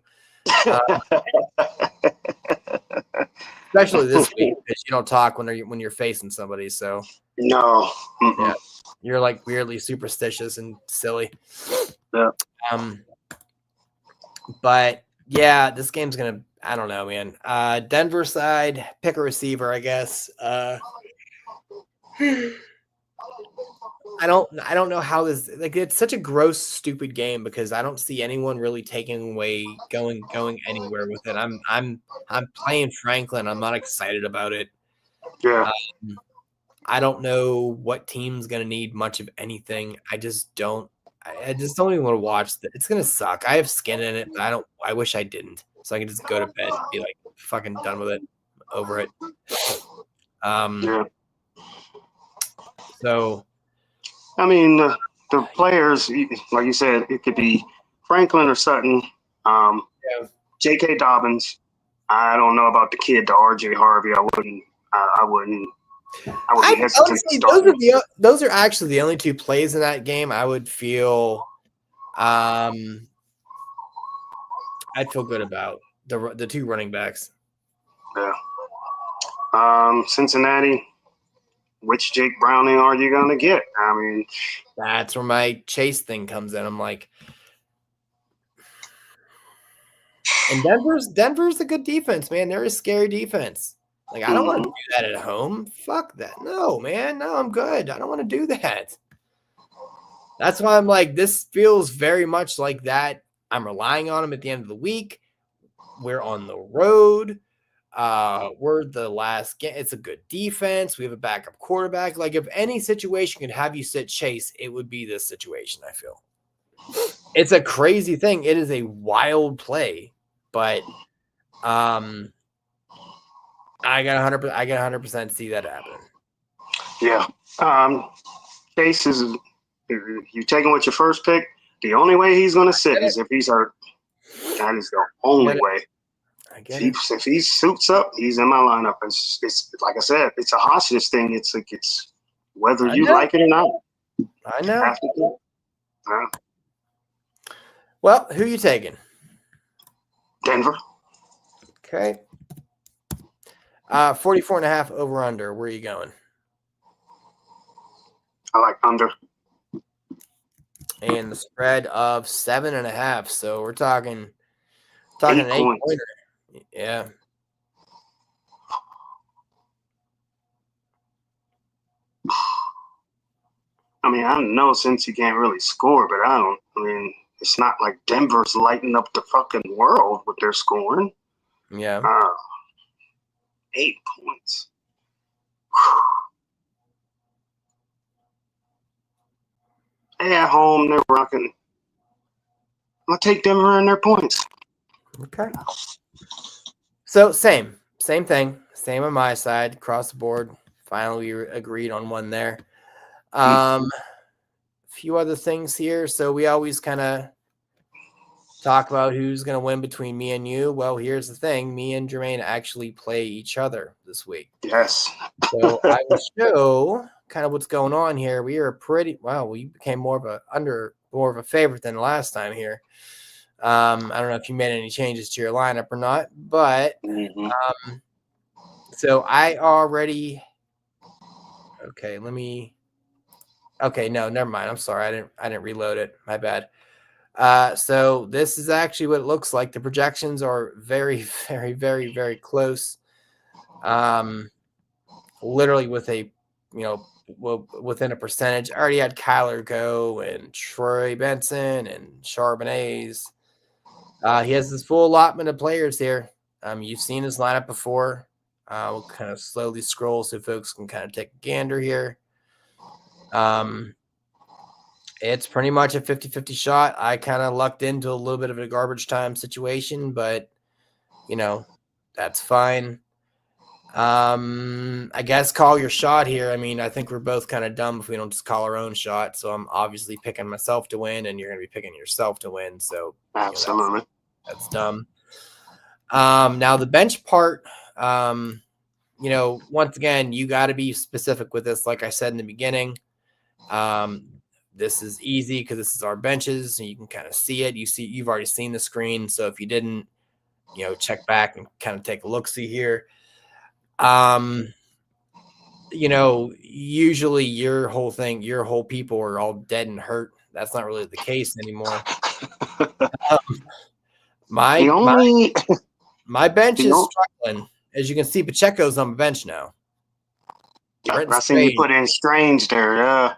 Especially this week, because you don't talk when you're facing somebody. So no, yeah, you're like weirdly superstitious and silly. Yeah. But yeah, this game's gonna. I don't know, man. Denver side, pick a receiver, I guess. I don't know how this, like, it's such a gross, stupid game because I don't see anyone really taking away going anywhere with it. I'm playing Franklin. I'm not excited about it. Yeah. I don't know what team's gonna need much of anything. I just don't even want to watch it. It's gonna suck. I have skin in it, but I wish I didn't. So I can just go to bed and be like fucking done with it, over it. Yeah. So I mean, the players, like you said, it could be Franklin or Sutton, J.K. Dobbins. I don't know about the kid, the R.J. Harvey. I would be hesitant to start. Those are actually the only two plays in that game I would feel I'd feel good about, the two running backs. Yeah. Cincinnati, which Jake Browning are you going to get? I mean, that's where my Chase thing comes in. I'm like, and Denver's a good defense, man. They're a scary defense. Like, I don't want to do that at home. Fuck that. No, man. No, I'm good. I don't want to do that. That's why I'm like, this feels very much like that. I'm relying on him at the end of the week. We're on the road. We're the last game. It's a good defense. We have a backup quarterback. Like, if any situation could have you sit Chase, it would be this situation, I feel. It's a crazy thing. It is a wild play, but I got 100% see that happen. Yeah. Chase is, if you take him with your first pick, the only way he's going to sit is if he's hurt. That is the only way. If he suits up, he's in my lineup. It's like I said, it's a hostage thing. It's like, it's whether you like it or not. I know. Well, who you taking? Denver. Okay. 44.5 over under. Where are you going? I like under. And the spread of 7.5. So we're talking 8 an 8-pointer. Yeah. I mean, I know since you can't really score, but I mean, it's not like Denver's lighting up the fucking world with their scoring. Yeah. 8 points. They at home, they're rocking. I'll take Denver and their points. Okay. So same Same thing. Same on my side. Across the board. Finally, we agreed on one there. A few other things here. So we always kind of talk about who's going to win between me and you. Well, here's the thing. Me and Jermaine actually play each other this week. Yes. So I will show kind of what's going on here. We are we became more of a favorite than last time here. I don't know if you made any changes to your lineup or not, but so I already no, never mind. I'm sorry. I didn't reload it. My bad. So this is actually what it looks like. The projections are very, very, very, very close. Literally within a percentage. I already had Kyler go and Troy Benson and Charbonnets. He has this full allotment of players here. You've seen his lineup before. We'll kind of slowly scroll so folks can kind of take a gander here. It's pretty much a 50-50 shot. I kind of lucked into a little bit of a garbage time situation, but, that's fine. I guess call your shot here. I mean, I think we're both kind of dumb if we don't just call our own shot. So I'm obviously picking myself to win, and you're going to be picking yourself to win. So absolutely, that's dumb. Now the bench part, once again, you got to be specific with this. Like I said in the beginning, this is easy because this is our benches, and you can kind of see it. You've already seen the screen. So if you didn't, check back and kind of take a look-see here. Usually your whole people are all dead and hurt. That's not really the case anymore. My bench is struggling. As you can see, Pacheco's on the bench now. I seen you put in Strange there.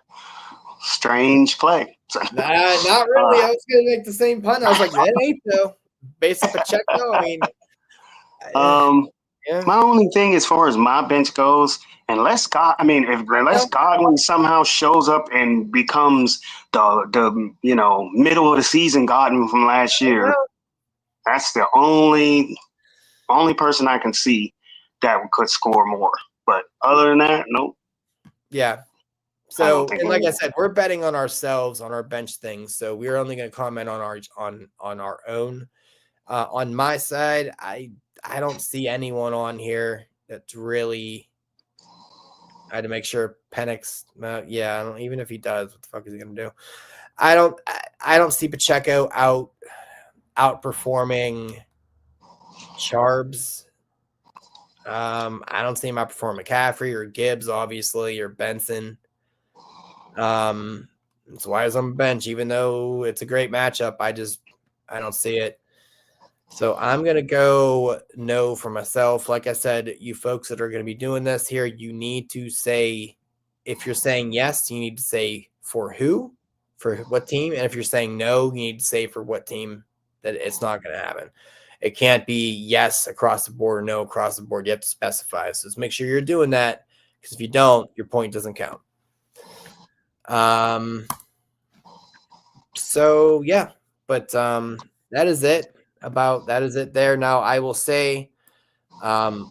Strange play. Not really. I was going to make the same pun. I was like, that ain't though. Based on Pacheco, I mean. Yeah. My only thing as far as my bench goes, unless Godwin somehow shows up and becomes the middle of the season Godwin from last year, that's the only person I can see that could score more. But other than that, nope. Yeah. So, and like I said, we're betting on ourselves on our bench things. So we're only going to comment on our own. On my side, I don't see anyone on here that's really. I had to make sure Penix. I don't. Even if he does, what the fuck is he gonna do? I don't see Pacheco outperforming Charbs. I don't see him outperform McCaffrey or Gibbs, obviously, or Benson. That's why he's on the bench, even though it's a great matchup. I don't see it. So I'm going to go no for myself. Like I said, you folks that are going to be doing this here, you need to say, if you're saying yes, you need to say for who, for what team. And if you're saying no, you need to say for what team that it's not going to happen. It can't be yes across the board or no across the board. You have to specify. So just make sure you're doing that, because if you don't, your point doesn't count. So yeah, but that is it. That is it there. Now I will say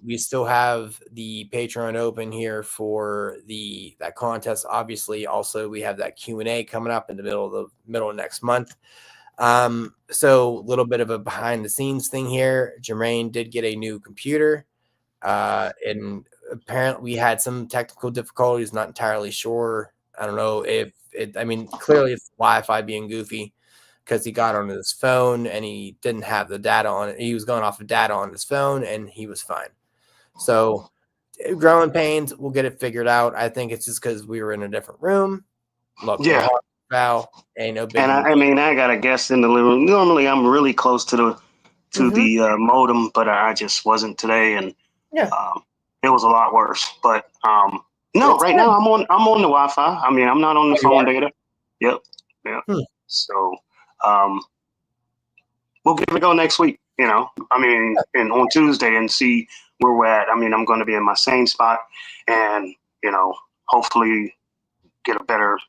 we still have the Patreon open here for that contest. Obviously, also we have that Q&A coming up in the middle of next month. So a little bit of a behind the scenes thing here. Jermaine did get a new computer, and apparently we had some technical difficulties. Not entirely sure. I don't know if clearly it's Wi-Fi being goofy, because he got on his phone and he didn't have the data on it. He was going off of data on his phone and he was fine. So growing pains, we'll get it figured out. I think it's just because we were in a different room. Look, yeah. Ain't no big. And I got a guest in the living room. Normally I'm really close to the modem, but I just wasn't today. And it was a lot worse, but no, right now I'm on the Wi-Fi. I mean, I'm not on the phone data. Yep. Yeah. So, we'll give it a go next week, and on Tuesday and see where we're at. I mean, I'm going to be in my same spot and, hopefully get a better.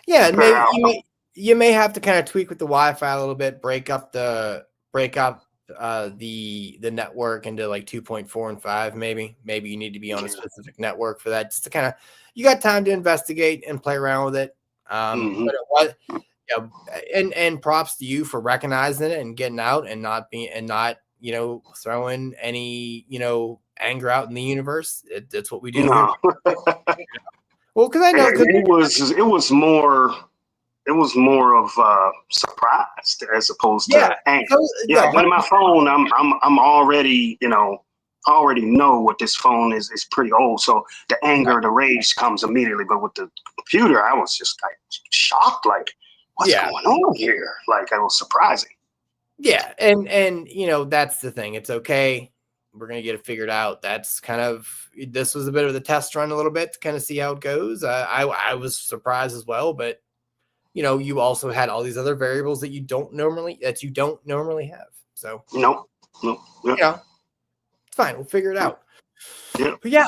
Yeah. Maybe you may have to kind of tweak with the Wi-Fi a little bit, break up the network into like 2.4 and 5, maybe you need to be on a specific network for that, just to kind of, you got time to investigate and play around with it. But it was, and props to you for recognizing it and getting out and not throwing any anger out in the universe. That's what we do here. Well, because I know it was more of surprised as opposed to anger. But in my phone, I'm already already know what this phone is. It's pretty old, so the anger, the rage comes immediately. But with the computer, I was just like shocked, like what's going on here? Like, it was surprising. Yeah, and that's the thing. It's okay. We're gonna get it figured out. That's kind of, this was a bit of the test run a little bit to kind of see how it goes. I was surprised as well, but you also had all these other variables that you don't normally have. So nope. It's fine. We'll figure it out. Yeah. But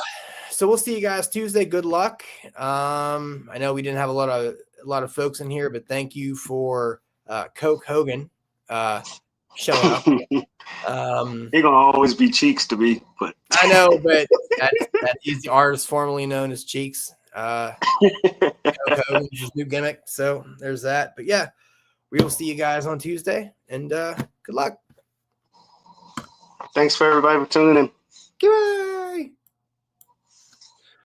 so we'll see you guys Tuesday. Good luck. I know we didn't have a lot of folks in here, but thank you for Coke Hogan showing up. You're gonna always be Cheeks to me, but I know, but that he's the artist formerly known as Cheeks. Coke Hogan's his new gimmick. So there's that. But we will see you guys on Tuesday, and good luck. Thanks for everybody for tuning in. Goodbye.